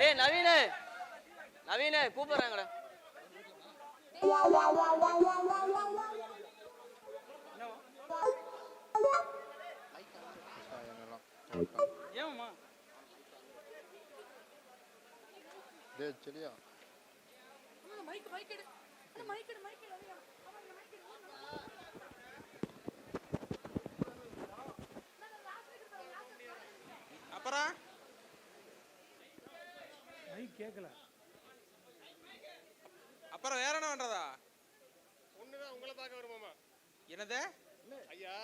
ஏய் நவீன நவீன கூப்பிடுறாங்கடா. ஏம்மா டேய் சரியா மைக் மைக் எடு மைக் எடு மைக் எடு அப்புறம் மைக் கேட்கல. அப்புறம் வேற என்ன பண்றதா? பொண்ணுதான் உங்களை பார்க்க வருமாமா. என்னது ஐயா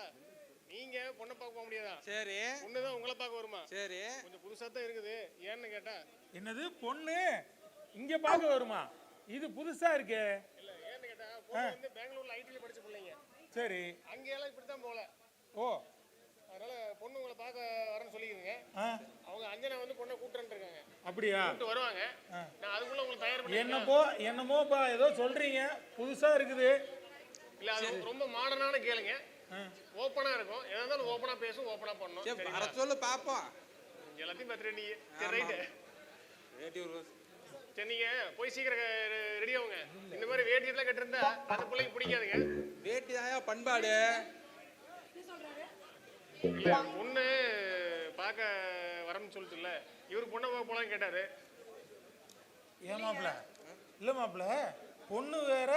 நீங்க பொண்ணை பார்க்க போக முடியாதா? சரி. பொண்ணுதான் உங்களை பார்க்க வருமா? சரி. கொஞ்சம் புதுசா தான் இருக்குது. ஏன்னு கேட்டா என்னது பொண்ணு இங்க பார்க்க வருமா? இது புதுசா இருக்கே. இல்ல ஏன்னு கேட்டா பொண்ணு வந்து பெங்களூர்ல ஐடில படிச்ச பிள்ளைங்க. சரி. அங்கேயெல்லாம் இப்படித்தான் போல. ஓ அதனால பொண்ணு உங்களை பார்க்க வரேன்னு சொல்லிக்கிறீங்க. அவங்க அஞ்சனா வந்து பொண்ணை கூட்டுறேன்னு இருக்காங்க. அப்படியா? கூட்டு வருவாங்க. நான் அதுக்குள்ள உங்களுக்கு தயார் பண்ணி என்னமோப்பா ஏதோ சொல்றீங்க புதுசா இருக்குது. இல்ல அது ரொம்ப மாடர்னான கேளுங்க. ஓப்பனா இருக்கும். எதா இருந்தாலும் ஓப்பனா பேசும், ஓப்பனா பண்ணணும். சரி வர சொல்லு பாப்போம். எல்லாத்தையும் பார்த்துட்டு நீ சரி ரைட். சரி நீங்க போய் சீக்கிரம் ரெடி ஆகுங்க. இந்த மாதிரி வேட்டி எல்லாம் கட்டிருந்தா அந்த பிள்ளைக்கு பிடிக்காதுங்க. வேட்டி தான் பண்பாடு. இல்ல பொண்ணு பார்க்க வரேன்னு சொல்லிட்டுல இவரு பொண்ணை பார்க்க போலான்னு கேட்டாரு. ஏன் மாப்பிள்ள? இல்ல மாப்பிள்ள பொண்ணு வேற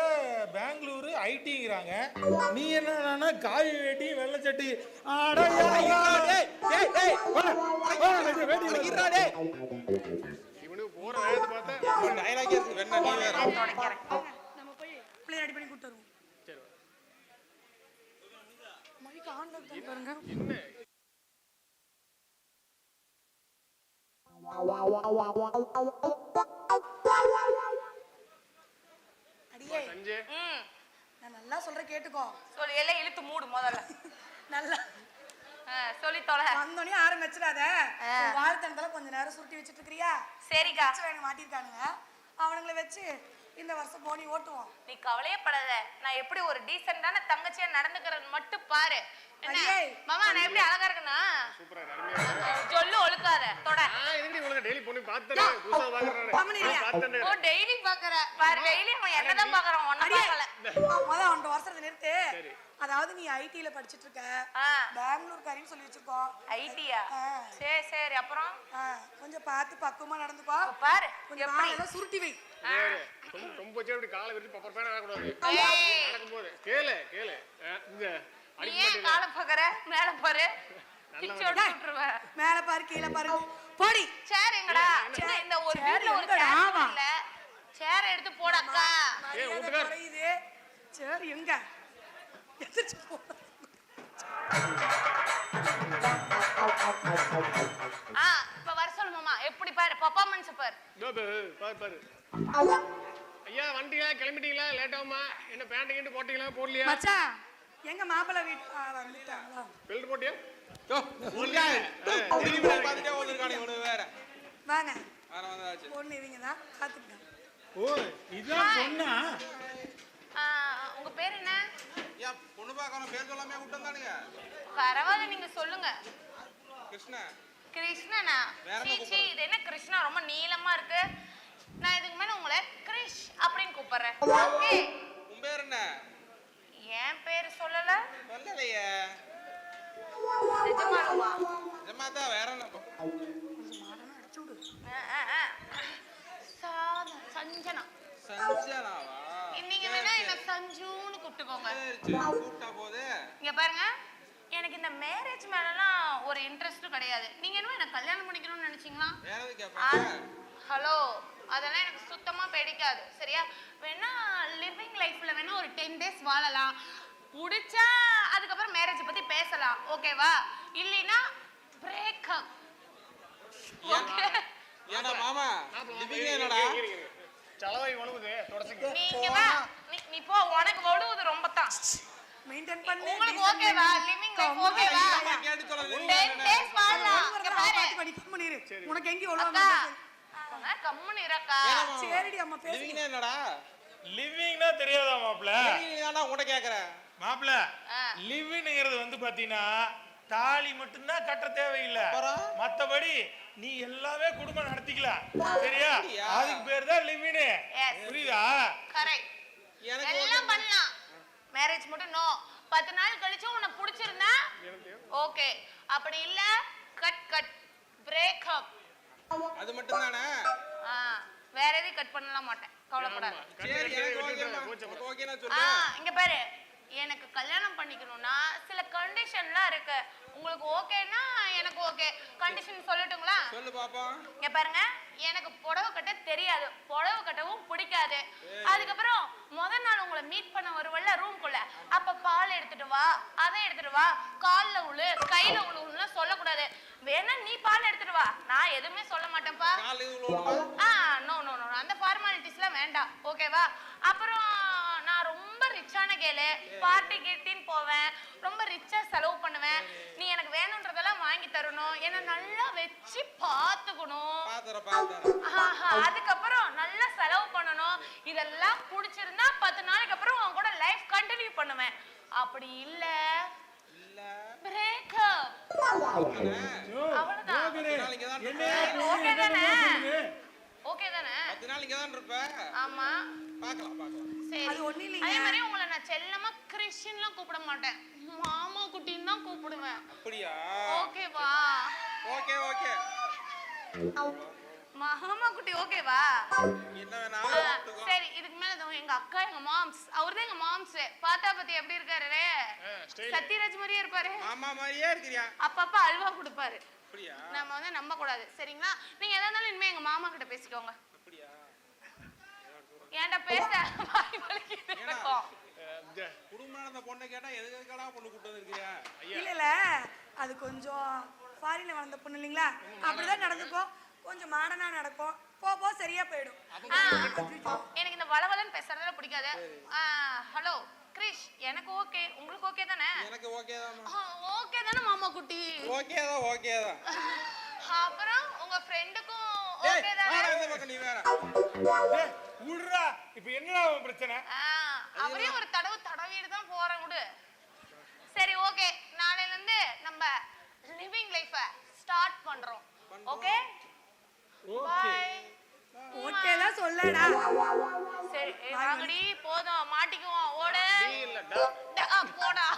பெங்களூரு ஐடிங்கிறாங்க. நீ என்ன காய் வேட்டி வெள்ளை சட்டி இவனுக்கு போற வேகத்தை பார்த்தா டயலாக் இருக்கு. வேணா நீ வேற நம்ம போய் பிளே ரெடி பண்ணி கூட்டி வருவோம். சரி மைக் ஆன்ல இருக்கு பாருங்க. என்ன அடியே சஞ்சய் நான் நல்லா சொல்றேன் கேட்டுக்கோ. சொல்லு எல்லாம் இழுத்து மூடு முதல்ல. நல்லா சொல்லி தொலை. வந்தோடனே ஆரம்பிச்சிடாத. வாழ்த்தனத்துல கொஞ்ச நேரம் சுருட்டி வச்சுட்டு இருக்கிறியா? சரிக்கா. மாட்டிருக்கானுங்க அவனுங்களை வச்சு இந்த வருஷம் போனி ஓட்டுவோம். நீ கவலையே படாத. நான் எப்படி ஒரு டீசென்டான தங்கச்சியா நடந்துக்கிறேன்னு மட்டும் பாரு. மாமா நான் எப்படி அழகா இருக்கனா? சூப்பரா அருமையா சொல்லு ஒழுக்காத தொட. இதுக்கு உங்களுக்கு டெய்லி பொண்ணு பார்த்தறேன். புதுசா பாக்குறேன். ஓ டெய்லி பாக்குற. பாரு டெய்லி அவன் என்னதான் பாக்குறான் ஒண்ணு பார்க்கல. முத 1 வருஷத்தை நிறுத்து. அதாவது நீ ஐடில படிச்சிட்டு இருக்க. பெங்களூர்காரின்னு சொல்லி வச்சிருக்கோ. ஐடியா? சரி சரி அப்புறம் கொஞ்சம் பார்த்து பக்குவமா நடந்துக்கோ. பாரு கொஞ்சம் எல்லாம் சுருட்டி வை. ரொம்ப அப்படி காலை விரிச்சு பப்பர் பேனா ஆகக்கூடாது. நடக்கும்போது கேளு கேளு இந்த நீ ஏன் காலை பாக்குற? மேல பாரு. கிச்சோட விட்டுருவ. மேல பாரு கீழ பாரு. போடி. சேர் எங்கடா? இந்த ஒரு வீட்ல ஒரு சேர் இல்ல. சேர் எடுத்து போடக்கா. ஏய் ஊட்டுகார். இது சேர் எங்க? எதிர்ச்சு போ. இப்ப வர சொல்லு மாமா. எப்படி பாரு பெர்ஃபார்மன்ஸ் பாரு. பாரு பாரு. ஐயா வண்டியா கிளம்பிட்டீங்களா? லேட் ஆகுமா? என்ன பேண்ட் கிண்ட் போட்டீங்களா? போடலையா? மச்சான் எங்க மாப்பிள்ளை வீட்டு வந்துட்டாங்களா? பெல்ட் போட்டியா? யோ ஓடியா. திரும்பி பாத்துட்டே ஓடுறானே இவனு வேற. வாங்க. வர வந்தாச்சு. பொண்ணு இவங்க தான் காத்துக்கிட்டாங்க. ஓ இதான் பொண்ணா? உங்க பேர் என்ன? யா பொண்ணு பார்க்கறோம் பேர் சொல்லாம கூட்டந்தானுங்க. பரவாயில்லை நீங்க சொல்லுங்க. கிருஷ்ணா. கிருஷ்ணனா? சீச்சி இது என்ன கிருஷ்ணா ரொம்ப நீளமா இருக்கு. நான் இதுக்கு மேல உங்களை கிரிஷ் அப்படின்னு கூப்பிடுறேன். ஓகே. உன் பேர் என்ன? என் பேர் சொல்லல. சொல்லலையே. நிஜமாலுமா? நிஜமாதா வேற என்ன? மாடனா அடிச்சு விடு. சஞ்சனா. சஞ்சனாவா? நீங்க வேணா என்ன சஞ்சுன்னு கூப்பிட்டுக்கோங்க. சரி கூப்பிட்டா போதே. இங்க பாருங்க எனக்கு இந்த மேரேஜ் மேலலாம் ஒரு இன்ட்ரெஸ்ட் கிடையாது. நீங்க என்ன என்ன கல்யாணம் பண்ணிக்கணும்னு நினைச்சீங்களா? வேற எது கேட்பாங்க? ஹலோ அதெல்லாம் எனக்கு சுத்தமா பிடிக்காது. சரியா? வேணா லிவிங் லைஃப்ல வேணா ஒரு 10 days வாழலாம். புடிச்சா அதுக்கப்புறம் மேரேஜ் பத்தி பேசலாம். ஓகேவா? இல்லைன்னா பிரேக்கப். ஓகே. ஏடா மாமா லிவிங் என்னடா? சலவாய் வழுவுது தொடச்சுங்க. நீங்க வா. நீ போ. உனக்கு வழுவுது ரொம்ப தான். மெயின்டைன் பண்ணு. உங்களுக்கு ஓகேவா? லிவிங் லைஃப் ஓகேவா? கேட்டு சொல்ல 10 days வாழலாம். இங்க பாரு. படிக்க பண்ணிரு. உனக்கு எங்க அக்கா கம்முனு இருக்கா. சரிடி அம்மா பேசு. லிவிங் என்னடா? லிவிங்னா தெரியாதா மாப்பிள்ள? லிவிங் தானா உன்கிட்ட கேக்குறேன். மாப்பிள்ள லிவிங்ங்கிறது வந்து பாத்தீங்கன்னா தாலி மட்டும்தான் கட்ட தேவையில்லை. மத்தபடி நீ எல்லாமே குடும்பம் நடத்திக்கலாம் சரியா? அதுக்கு பேர் தான் லிவிங். புரியுதா? கரெக்ட். எனக்கு எல்லாம் பண்ணலாம், மேரேஜ் மட்டும் நோ. 10 நாள் கழிச்சு உன்னை பிடிச்சிருந்தா ஓகே, அப்படி இல்ல கட் கட் பிரேக் அப். அது மட்டும் தானே? வேற எதையும் கட் பண்ணலாம் மாட்டேன், கவலைப்படாத. சரி எனக்கு ஓகேமா, ஓகேனா சொல்லு. இங்க பாரு, எனக்கு கல்யாணம் பண்ணிக்கணும்னா சில கண்டிஷன்லாம் இருக்கு. உங்களுக்கு ஓகேனா எனக்கு ஓகே. கண்டிஷன் சொல்லட்டுங்களா? சொல்லு பாப்போம். இங்க பாருங்க, எனக்கு புடவை கட்ட தெரியாது, புடவை கட்டவும் பிடிக்காது. அதுக்கப்புறம் முதல் நாள் உங்களை மீட் பண்ண வருவல்ல ரூம்குள்ள, அப்ப பால் எடுத்துட்டு வா, அதை எடுத்துட்டு வா, கால்ல உழு கையில உழுன்னு சொல்லக்கூடாது. வேணா நீ பால் எடுத்துட்டு வா, நான் எதுவுமே சொல்ல மாட்டேன்ப்பா. நோ நோ நோ, அந்த ஃபார்மாலிட்டிஸ்லாம் வேண்டாம், ஓகேவா? அப்புறம் நான் ரொம்ப ரிச்சான கேளு, பார்ட்டி கிட்டின்னு போவேன், ரொம்ப ரிச்சா செலவு பண்ணுவேன். நீ எனக்கு வேணும்ன்றதெல்லாம் வாங்கி தரணும், என்ன நல்லா வச்சு பாத்துக்கணும். அதுக்கப்புறம் நல்லா செலவு பண்ணணும். இதெல்லாம் பிடிச்சிருந்தா 10 நாளைக்கு அப்புறம் உன் கூட லைஃப் கண்டினியூ பண்ணுவேன். அப்படி இல்ல பிரேக்கப். அவ்வளவுதான். ஓகே தானே? ஓகே தானே? 10 நாள் இங்க தான் இருப்ப. ஆமா, பார்க்கலாம் பார்க்கலாம். சரி. அது ஒண்ணு இல்லைங்க. அதே மாதிரி உங்களை நான் செல்லமா கிறிஸ்டியன்லாம் கூப்பிட மாட்டேன், மாமா குட்டின்னு தான் கூப்பிடுவேன். அப்படியா? ஓகேவா? Okay okay. மாமா குட்டி ஓகேவா? என்ன வேணாலும் சரி. இதுக்கு மேல எங்க அக்கா, எங்க மாம்ஸ், அவர்தான் எங்க மாம்ஸ். பாத்தா பத்தி எப்படி இருக்காரு? சத்யராஜ் மாதிரியே இருப்பாரு. மாமா மாதிரியே இருக்கிறியா? அப்பப்ப அல்வா கொடுப்பாரு. அப்படியா? நம்ம வந்து நம்ப கூடாது சரிங்களா? நீங்க எதா இருந்தாலும் இனிமே எங்க மாமா கிட்ட பேசிக்கோங்க. அப்படியா? ஏன்டா பேச வாய் வலிக்குது எனக்கும். குடும்பம் நடந்த பொண்ணை கேட்டா எதுக்கடா பொண்ணு கூட்டு வந்திருக்கியா? இல்ல அது கொஞ்சம் ஃபாரின்ல வளர்ந்த பொண்ணு இல்லைங்களா, அப்படிதான் நடந்துக்கும். கொஞ்சம் மாடனா நடக்கும், போ சரியா போயிடும். எனக்கு இந்த வளவலன்னு பேசுறதுல பிடிக்காது. ஹலோ கிரிஷ், எனக்கு ஓகே, உங்களுக்கு ஓகே தானே? எனக்கு ஓகே தான். ஓகே தானே மாமா குட்டி? ஓகே தான் ஓகே தான். அப்புறம் உங்க ஃப்ரெண்டுக்கும் ஓகே தானே? இந்த பக்கம் நீ வேற. டேய் உடுடா, இப்போ என்னடா உன் பிரச்சனை? அவரே ஒரு தடவிட்டு தான் போறேன் விடு. சரி ஓகே, நாளையில இருந்து நம்ம லிவிங் லைஃப ஸ்டார்ட் பண்றோம். Okay bye. ஓகே தான் சொல்லடா. சரி வாங்கடி, போதும் மாட்டிக்குவோம். ஓடு. இல்லடா போடா.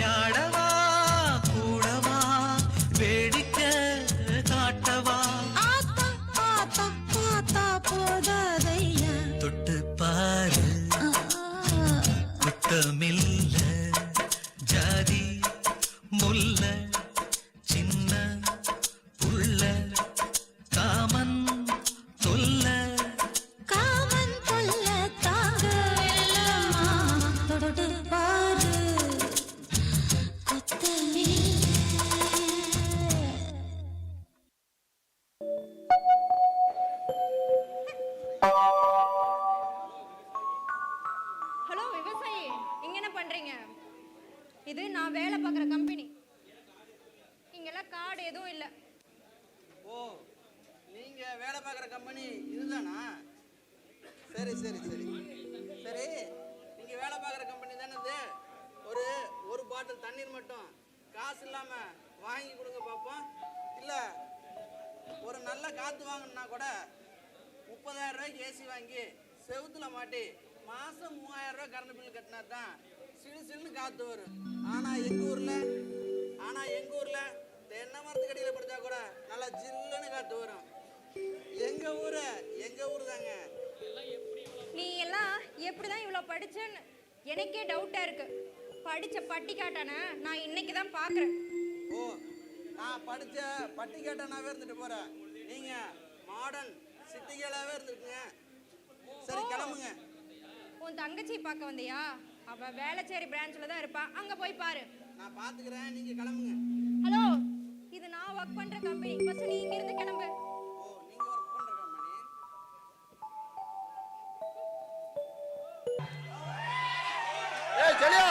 விளையாடவா கூடவா வேடிக்கை காட்டவா ஆத்தா ஆத்தா ஆத்தா போதாதையா தொட்டு பாரு குத்தமில்ல ஜாதி முல்ல சின்ன புள்ள காமன் தொல்ல காமன் கொல்ல தாங்க வெள்ளமா தொட்டு பாரு கொத்தமே ஹலோ விவசாயி, இங்க என்ன பண்றீங்க? இது நான் வேலை பார்க்குற கம்பெனி. இங்கெல்லாம் கார்டு எதுவும் இல்லை. ஓ நீங்க வேலை பார்க்குற கம்பெனி இதுதானா? சரி சரி சரி சரி, நீங்க வேலை பார்க்குற கம்பெனி தானே இது? ஒரு பாட்டில் தண்ணீர் மட்டும் காசு இல்லாம வாங்கி கொடுங்க பார்ப்போம். இல்ல ஒரு நல்ல காத்து வாங்கணும்னா கூட 30,000 ரூபாய்க்கு ஏசி வாங்கி செவுத்துல மாட்டி மாசம் 3000 ரூபாய் கரண்ட் பில் கட்டினா தான் சிலு சிலுன்னு காத்து வரும். ஆனா எங்க ஊர்ல தென்னை மரத்துக்கு அடியில படுத்தா கூட நல்லா ஜில்லுன்னு காத்து வரும். எங்க ஊரு தாங்க. நீ எல்லாம் எப்படிதான் இவ்வளோ படிச்சேன்னு எனக்கே டவுட்டா இருக்கு. படிச்ச பட்டிக்காட்டான நான் இன்னைக்கு தான் பார்க்குறேன். ஓ நான் படிச்ச பட்டிக்காட்டனாவே இருந்துட்டு போறேன். நீங்க மாடர்ன் சிட்டிகளாவே இருந்துருக்குங்க. சரி கிளம்புங்க. உன் தங்கச்சி பார்க்க வந்தியா? அவ வேளச்சேரி பிரான்ச்ல தான் இருப்பா, அங்க போய் பாரு. நான் பாத்துக்கிறேன், நீங்க கிளம்புங்க. ஹலோ, இது நான் ஒர்க் பண்ற கம்பெனி. ஃபர்ஸ்ட் நீ இங்க இருந்து கிளம்பு. ஓ நீங்க ஒர்க் பண்ற கம்பெனி. ஏய் செலியா,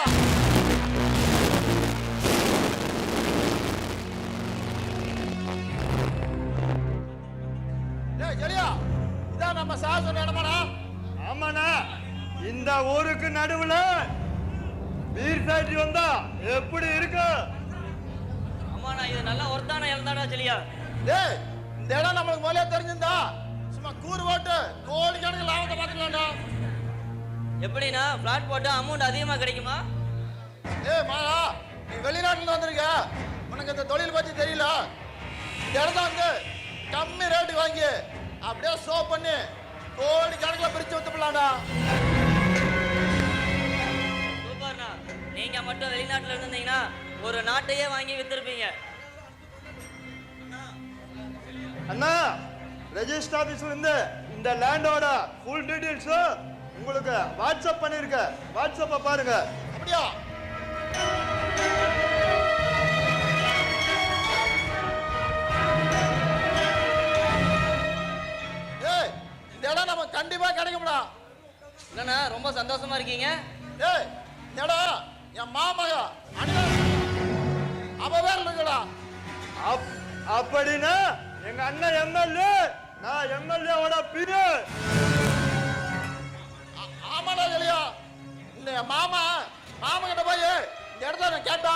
ஏய் செலியா, இதான் நம்ம சார் சொன்ன இடமாடா? ஆமாண்ணா, இந்த ஊருக்கு நடுவுல பீர் ஃபேக்டரி வந்தா எப்படி இருக்கு? அம்மாண்ணா இது நல்லா ஒர்த்தான இடம் தானா செலியா? டேய் இந்த இடம் நம்மளுக்கு முதல்ல தெரிஞ்சிருந்தா சும்மா கூறு போட்டு கோடிக்கணக்கு லாபத்தை பார்த்துக்கலாம்டா. எப்படின்னா பிளாட் போட்டா அமௌண்ட் அதிகமா கிடைக்குமா? ஏய் மாலா, நீ வெளிநாட்டுல வந்திருக்க, உனக்கு இந்த தொழில் பத்தி தெரியல. இந்த இடத்த வந்து கம்மி ரேட்டு வாங்கி அப்படியே ஷோ பண்ணி கோடி கணக்கில் பிரிச்சு வித்துப்பலாம்டா. சூப்பர்ண்ணா, நீங்க மட்டும் வெளிநாட்டுல இருந்தீங்கன்னா ஒரு நாட்டையே வாங்கி வித்திருப்பீங்க. அண்ணா, ரெஜிஸ்டர் ஆபீஸ்ல இருந்து இந்த லேண்டோட ஃபுல் டீடைல்ஸ் உங்களுக்கு வாட்ஸ்அப் பண்ணிருக்க. வாட்ஸ்அப்பை பாருங்க. அப்படியா? ஏய் இந்த இடம் நம்ம கண்டிப்பா கிடைக்கும்டா. என்னண்ணா ரொம்ப சந்தோஷமா இருக்கீங்க? ஏய் இந்த இடம் என் மாமக அண்ணன் அவ வேற இருக்குடா. அப்படின்னா எங்க அண்ணன் எம்எல்ஏ, நான் எம்எல்ஏவோட பிரிவு. ஆமாடா இல்லையா? இந்த மாமா கிட்ட போய் இந்த இடத்த நான் கேட்டா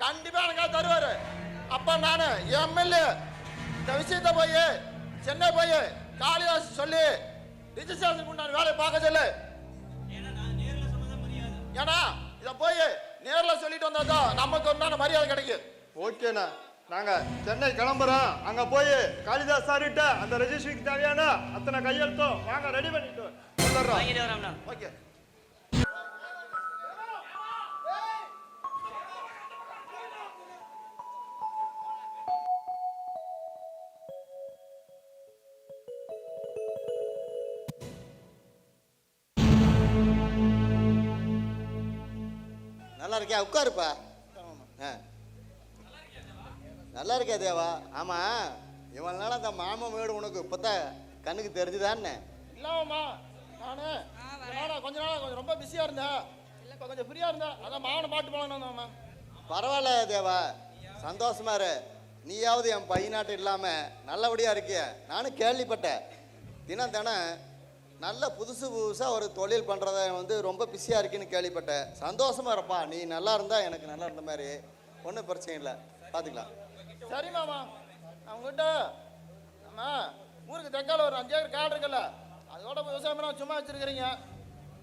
கண்டிப்பா எனக்கு தருவாரு. அப்ப நானு எம்எல்ஏ இந்த விஷயத்த போய் சென்னை போய் காளிதாஸ் சொல்லி ரிஜிஸ்ட்ரேஷன் பண்ண வேலையை பார்க்க சொல்லு. ஏன்னா இத போய் நேர்ல சொல்லிட்டு வந்தா நமக்கு ஒரு மரியாதை கிடைக்கும். ஓகேண்ணா, நாங்க சென்னை கிளம்புறோம். அங்க போய் காளிதாஸ் சார்கிட்ட அந்த ரெஜிஸ்ட்ரிக்கு தேவையான அத்தனை கையெழுத்தும் வாங்க ரெடி பண்ணிட்டு வந்துடுறோம். வாங்கிட்டு வரோம்ண்ணா. ஓகே. நல்லா இருக்கியா? உட்காருப்பா. நல்லா இருக்கியா தேவா? ஆமா, இவன் நாள் அந்த மாமா வீடு உனக்கு இப்பதான் கண்ணுக்கு தெரிஞ்சுதானே? இல்லாமம்மா, நானு கொஞ்ச நாள் கொஞ்சம் ரொம்ப பிஸியா இருந்தேன். இப்போ கொஞ்சம் ஃப்ரீயா இருந்தேன், அதான் மாவனை பாட்டு போகலான்னு. பரவாயில்ல தேவா, சந்தோஷமா இரு. நீயாவது என் பையனாட்டம் இல்லாம நல்லபடியா இருக்கிய. நானும் கேள்விப்பட்டேன். தினம் நல்ல புதுசா ஒரு தொழில் பண்றத வந்து ரொம்ப பிஸியா இருக்குன்னு கேள்விப்பட்டேன். சந்தோஷமா இருப்பா. நீ நல்லா இருந்தா எனக்கு நல்லா இருந்த மாதிரி. ஒன்றும் பிரச்சனை இல்லை, பார்த்துக்கலாம். சரி மாமா, அவங்ககிட்ட நம்ம ஊருக்கு தெற்கால ஒரு 5 ஏக்கர் காடு இருக்குல்ல, அதோட விவசாயம் பண்ண சும்மா வச்சிருக்கிறீங்க.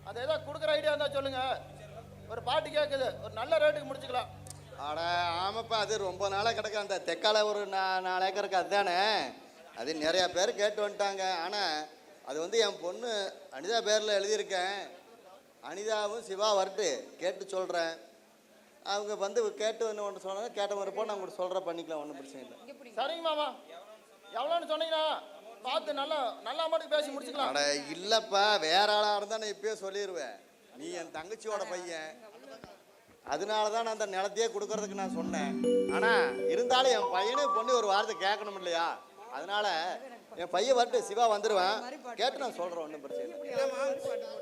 அதை ஏதோ கொடுக்குற ஐடியா இருந்தால் சொல்லுங்க. ஒரு பாட்டு கேட்குது, ஒரு நல்ல ரேட்டுக்கு முடிச்சுக்கலாம். அட ஆமாப்பா, அது ரொம்ப நாளாக கிடக்கு. அந்த தெக்கால ஒரு 4 ஏக்கர் இருக்கு, அதுதானே? அது நிறையா பேர் கேட்டு வந்துட்டாங்க. ஆனால் அது வந்து என் பொண்ணு அனிதா பேரில் எழுதியிருக்கேன். அனிதாவும் சிவா வரட்டு கேட்டு சொல்கிறேன். அவங்க வந்து கேட்டு ஒன்று சொன்னாங்க, கேட்ட மாதிரி நான் உங்களுக்கு சொல்கிறேன், பண்ணிக்கலாம், ஒன்றும் பிரச்சனை இல்லை. சரிங்க மாமா, எவ்வளோன்னு சொன்னீங்கன்னா பார்த்து நல்லா அமௌண்ட்டுக்கு பேசி முடிச்சுக்கலாம். அட இல்லைப்பா, வேற ஆளாக இருந்தால் நான் இப்பயே சொல்லிடுவேன். நீ என் தங்கச்சியோட பையன், அதனால தான் நான் அந்த நிலத்தையே கொடுக்கறதுக்கு நான் சொன்னேன். ஆனால் இருந்தாலும் என் பையனே பொண்ணு ஒரு வார்த்தை கேட்கணும் இல்லையா? அதனால என் பையன் வரட்டு, சிவா வந்துடுவேன், கேட்டு நான் சொல்கிறேன், ஒன்றும் பிரச்சனை இல்லை. இல்லைம்மா,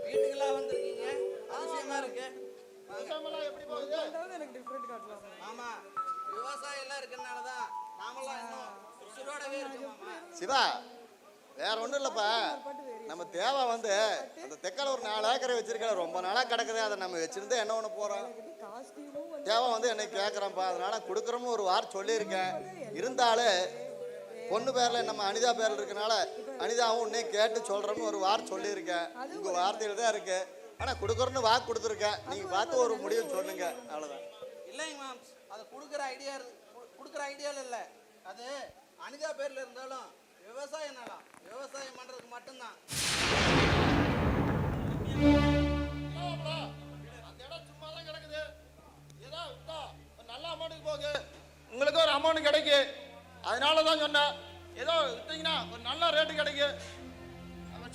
வீட்டுக்கெல்லாம் வந்திருக்கீங்க, அவசியமா இருக்கு. எப்படி போகுது? ஆமா, விவசாயம் எல்லாம் இருக்கனால தான் நாமெல்லாம் இன்னும் உசுரோடவே இருக்கோமாமா. சிவா, வேற ஒன்றும் இல்லைப்பா, நம்ம தேவை வந்து அந்த தெக்கல ஒரு 4 ஏக்கரை வச்சிருக்க, ரொம்ப நாளாக கிடக்குது. அதை நம்ம வச்சிருந்தா என்ன ஒன்று போகிறோம். தேவை வந்து என்னை கேட்குறேன்ப்பா, அதனால கொடுக்குறோம்னு ஒரு வாரம் சொல்லியிருக்கேன். இருந்தாலும் பொண்ணு பேரில் நம்ம அனிதா பேரில் இருக்கனால அனிதாவும் உன்னே கேட்டு சொல்கிறோம்னு ஒரு வாரம் சொல்லியிருக்கேன். உங்கள் வார்த்தையில் தான் இருக்கு. ஆனால் கொடுக்குறோன்னு வாக்கு கொடுத்துருக்கேன். நீங்கள் பார்த்து ஒரு முடிவு சொல்லுங்க, அவ்வளோதான். இல்லைங்க மேம், அது கொடுக்குற ஐடியாவில் இல்லை. அது அனிதா பேர்ல இருந்தாலும் விவசாய நிலம், விவசாயம் பண்றதுக்கு மட்டும்தான். அந்த இடம் சும்மா தான் கிடக்குது. ஏதோ நல்ல அமௌண்ட்டுக்கு போகுது, உங்களுக்கு ஒரு அமௌண்ட் கிடைக்கும். அதனால தான் சொன்னேன், ஏதோ விட்டீங்கன்னா ஒரு நல்ல ரேட்டு கிடைக்கும்.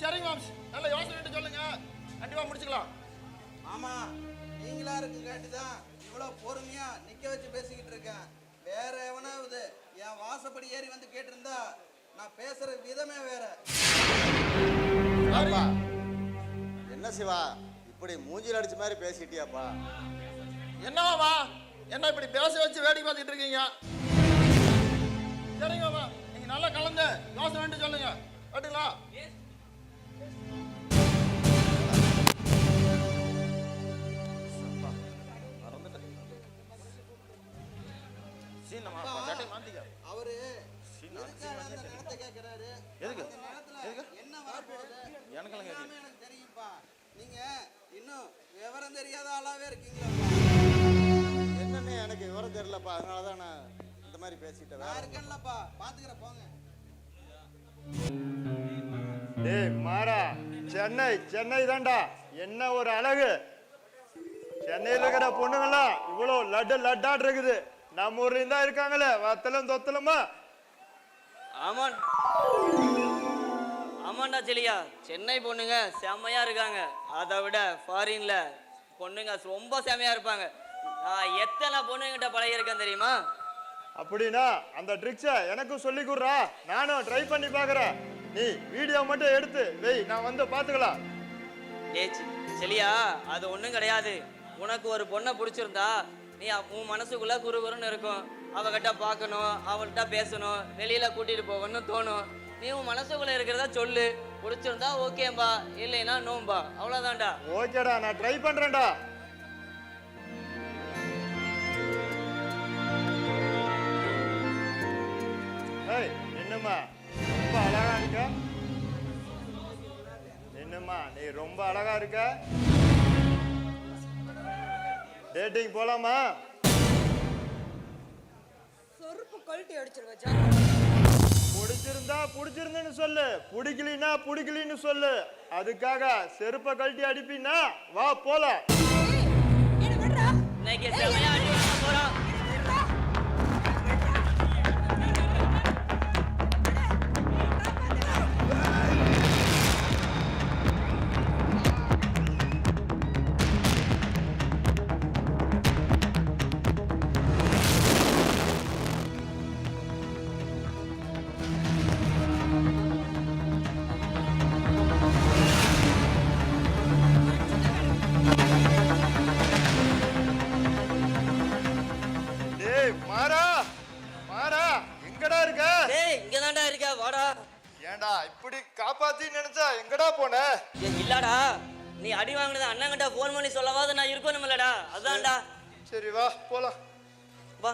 சரிங்க மாம்ஸ், நல்ல யோசனை சொல்லுங்க, கண்டிப்பாக முடிச்சுக்கலாம். ஆமா, நீங்களா இருக்கு கேட்டுதான் இவ்வளோ பொறுமையா நிக்க வச்சு பேசிக்கிட்டு இருக்கேன். வேற எவனாவது என் வாசப்படி ஏறி வந்து கேட்டிருந்தா நான் பேசுற விதமே வேற. என்ன சிவா, இப்படி மூஞ்சில் அடிச்ச மாதிரி பேசிட்டியாப்பா? என்னவாமா, என்ன இப்படி பேச வச்சு வேடிக்கை பார்த்துட்டு இருக்கீங்க? சரிங்கம்மா, நீங்க நல்லா கலந்து யோசனை சொல்லுங்க, கேட்டுங்களா? அவரு எதுக்காக அந்த நிலத்தை கேட்கிறாரு? எதுக்கு? அந்த நிலத்துல என்ன வரப்போகுது எல்லாமே எனக்கு தெரியும்ப்பா. நீங்க இன்னும் விவரம் தெரியாத ஆளாவே இருக்கீங்களா? என்னன்னு எனக்கு விவரம் தெரியலப்பா, அதனால தான் நான் இந்த மாதிரி பேசிட்டேன். நான் இருக்கேன்லப்பா, பாத்துக்கிறேன், போங்க. டேய் மாறா, சென்னை தான்டா, என்ன ஒரு அழகு. சென்னையில் இருக்கிற பொண்ணுங்களாம் இவ்வளோ லட்டாட் இருக்குது. நம்ம ஊர்லயும் தான் இருக்காங்களே, வத்தலும் தொத்தலுமா. ஆமாண்டா செலியா, சென்னை பொண்ணுங்க செம்மையா இருக்காங்க. அதை விட ஃபாரின்ல பொண்ணுங்க ரொம்ப செம்மையா இருப்பாங்க. நான் எத்தனை பொண்ணுங்கிட்ட பழகிருக்கேன் தெரியுமா? அப்படின்னா அந்த ட்ரிக்ஸை எனக்கும் சொல்லி கொடுறா, நானும் ட்ரை பண்ணி பார்க்குறேன். நீ வீடியோ மட்டும் எடுத்து வெய், நான் வந்து பார்த்துக்கலாம். செலியா, அது ஒன்றும் கிடையாது. உனக்கு ஒரு பொண்ணை பிடிச்சிருந்தா நீ உன் மனசுக்குள்ள குறுகுறுன்னு இருக்கும். அவகிட்ட பார்க்கணும், அவள்கிட்ட பேசணும், வெளியில கூட்டிட்டு போகணும்னு தோணும். நீ உன் மனசுக்குள்ள இருக்கிறதா சொல்லு. பிடிச்சிருந்தா ஓகேம்பா, இல்லைன்னா நோம்பா, அவ்வளோதான்டா. ஓகேடா, நான் ட்ரை பண்றேன்டா. ஏய் என்னம்மா, ரொம்ப அழகா இருக்க. என்னம்மா நீ ரொம்ப அழகா இருக்க. டேட்டிங் போலாமா? சொருப்பு கழட்டி அடிச்சிருவா. பிடிச்சிருந்தா பிடிச்சிருந்தேன்னு சொல்லு, பிடிக்கலினா பிடிக்கலின்னு சொல்லு. அதுக்காக செருப்பை கழட்டி அடிப்பின்னா வா போலாம். இன்னைக்கு செமையா அடி வாங்க போறோம். ஏண்டா இப்படி காப்பாத்தி நினைச்சா எங்கடா போன? இல்லடா, நீ அடி வாங்கினது அண்ணங்கிட்ட போன் பண்ணி சொல்லவாது நான் இருக்கணும் இல்லடா, அதான்டா. சரி வா போலாம். வா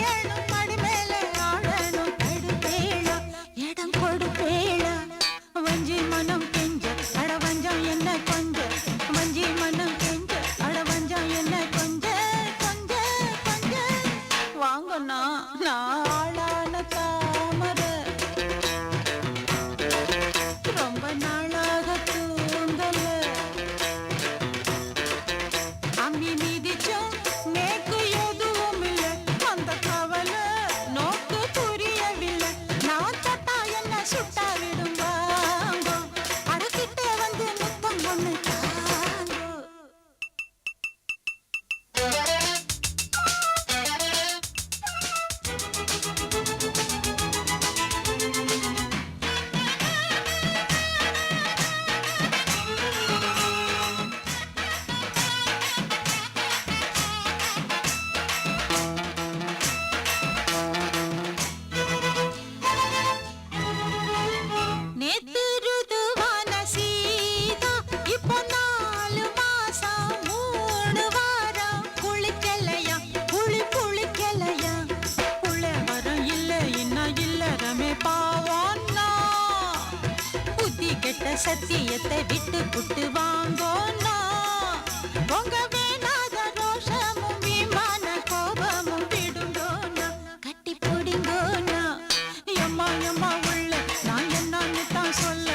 சாயணும் மடி மேல ஆடணும் தடுப்பேளா இடம் கொடுப்பேளா வஞ்சி மனம் கெஞ்ச அட வஞ்சம் என்ன கொஞ்ச வஞ்சி மனம் கெஞ்ச அட வஞ்சம் என்ன கொஞ்ச கொஞ்ச கொஞ்ச வாங்கண்ணா நாளான தாமரை ரொம்ப நாளாக தூங்கல அம்மி மிதிச்சோம் நேக்கு எதுவும் இல்லை அந்த கவலை நோக்கு புரியவில்லை நான் தட்டா என்ன சுட்டா விடும் வாங்கோ அடக்கிட்டே வந்து முத்தம் ஒண்ணு தாங்கோ நேத்து ருதுவான சீதா இப்போ 4 மாசம் 3 வாரம் குளிக்கலையா குளிக்கலையா புள்ள வரம் இல்ல இன்னும் இல்ல ரமே பாவான்னா புத்தி கெட்ட சத்தியத்தை விட்டு புட்டு வாங்கோன்னா உங்க வேணாத ரோஷமும் விமான கோபமும் விடுங்கோன்னா கட்டி பிடிங்கோன்னா எம்மா எம்மா உள்ள நான் என்னன்னு தான் சொல்ல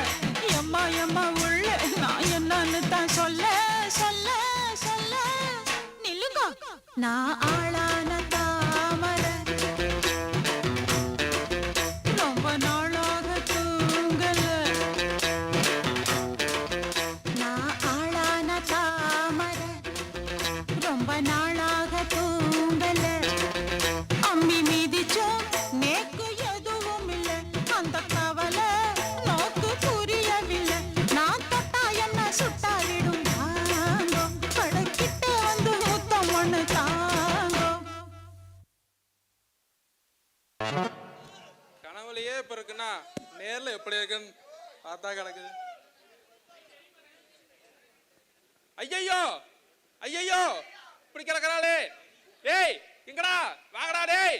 எம்மா எம்மா உள்ள நான் என்னன்னு தான் சொல்ல சொல்ல சொல்ல நில்லுங்க நான் ஆளான தாமரை ரொம்ப நாளாக தூங்கல நான் ஆளான தாமரை ரொம்ப நாளாக தூங்கல அம்மி மீதிச்சோம் நேக்கு எதுவும் இல்லை அந்த கவலை நோக்கு புரியவில்லை நான் தொட்டா என்ன சுட்டா விடும் தாங்கோ படக்கிட்டே வந்து முத்தம் ஒண்ணு தாங்கோ கனவுலயே இப்ப இருக்குன்னா நேர்ல எப்படி இருக்குன்னு பார்த்தா கிடக்குது. ஐயையோ ஐயையோ இப்படி கிடக்குறாளே. டேய் எங்கடா வாங்கடா டேய்.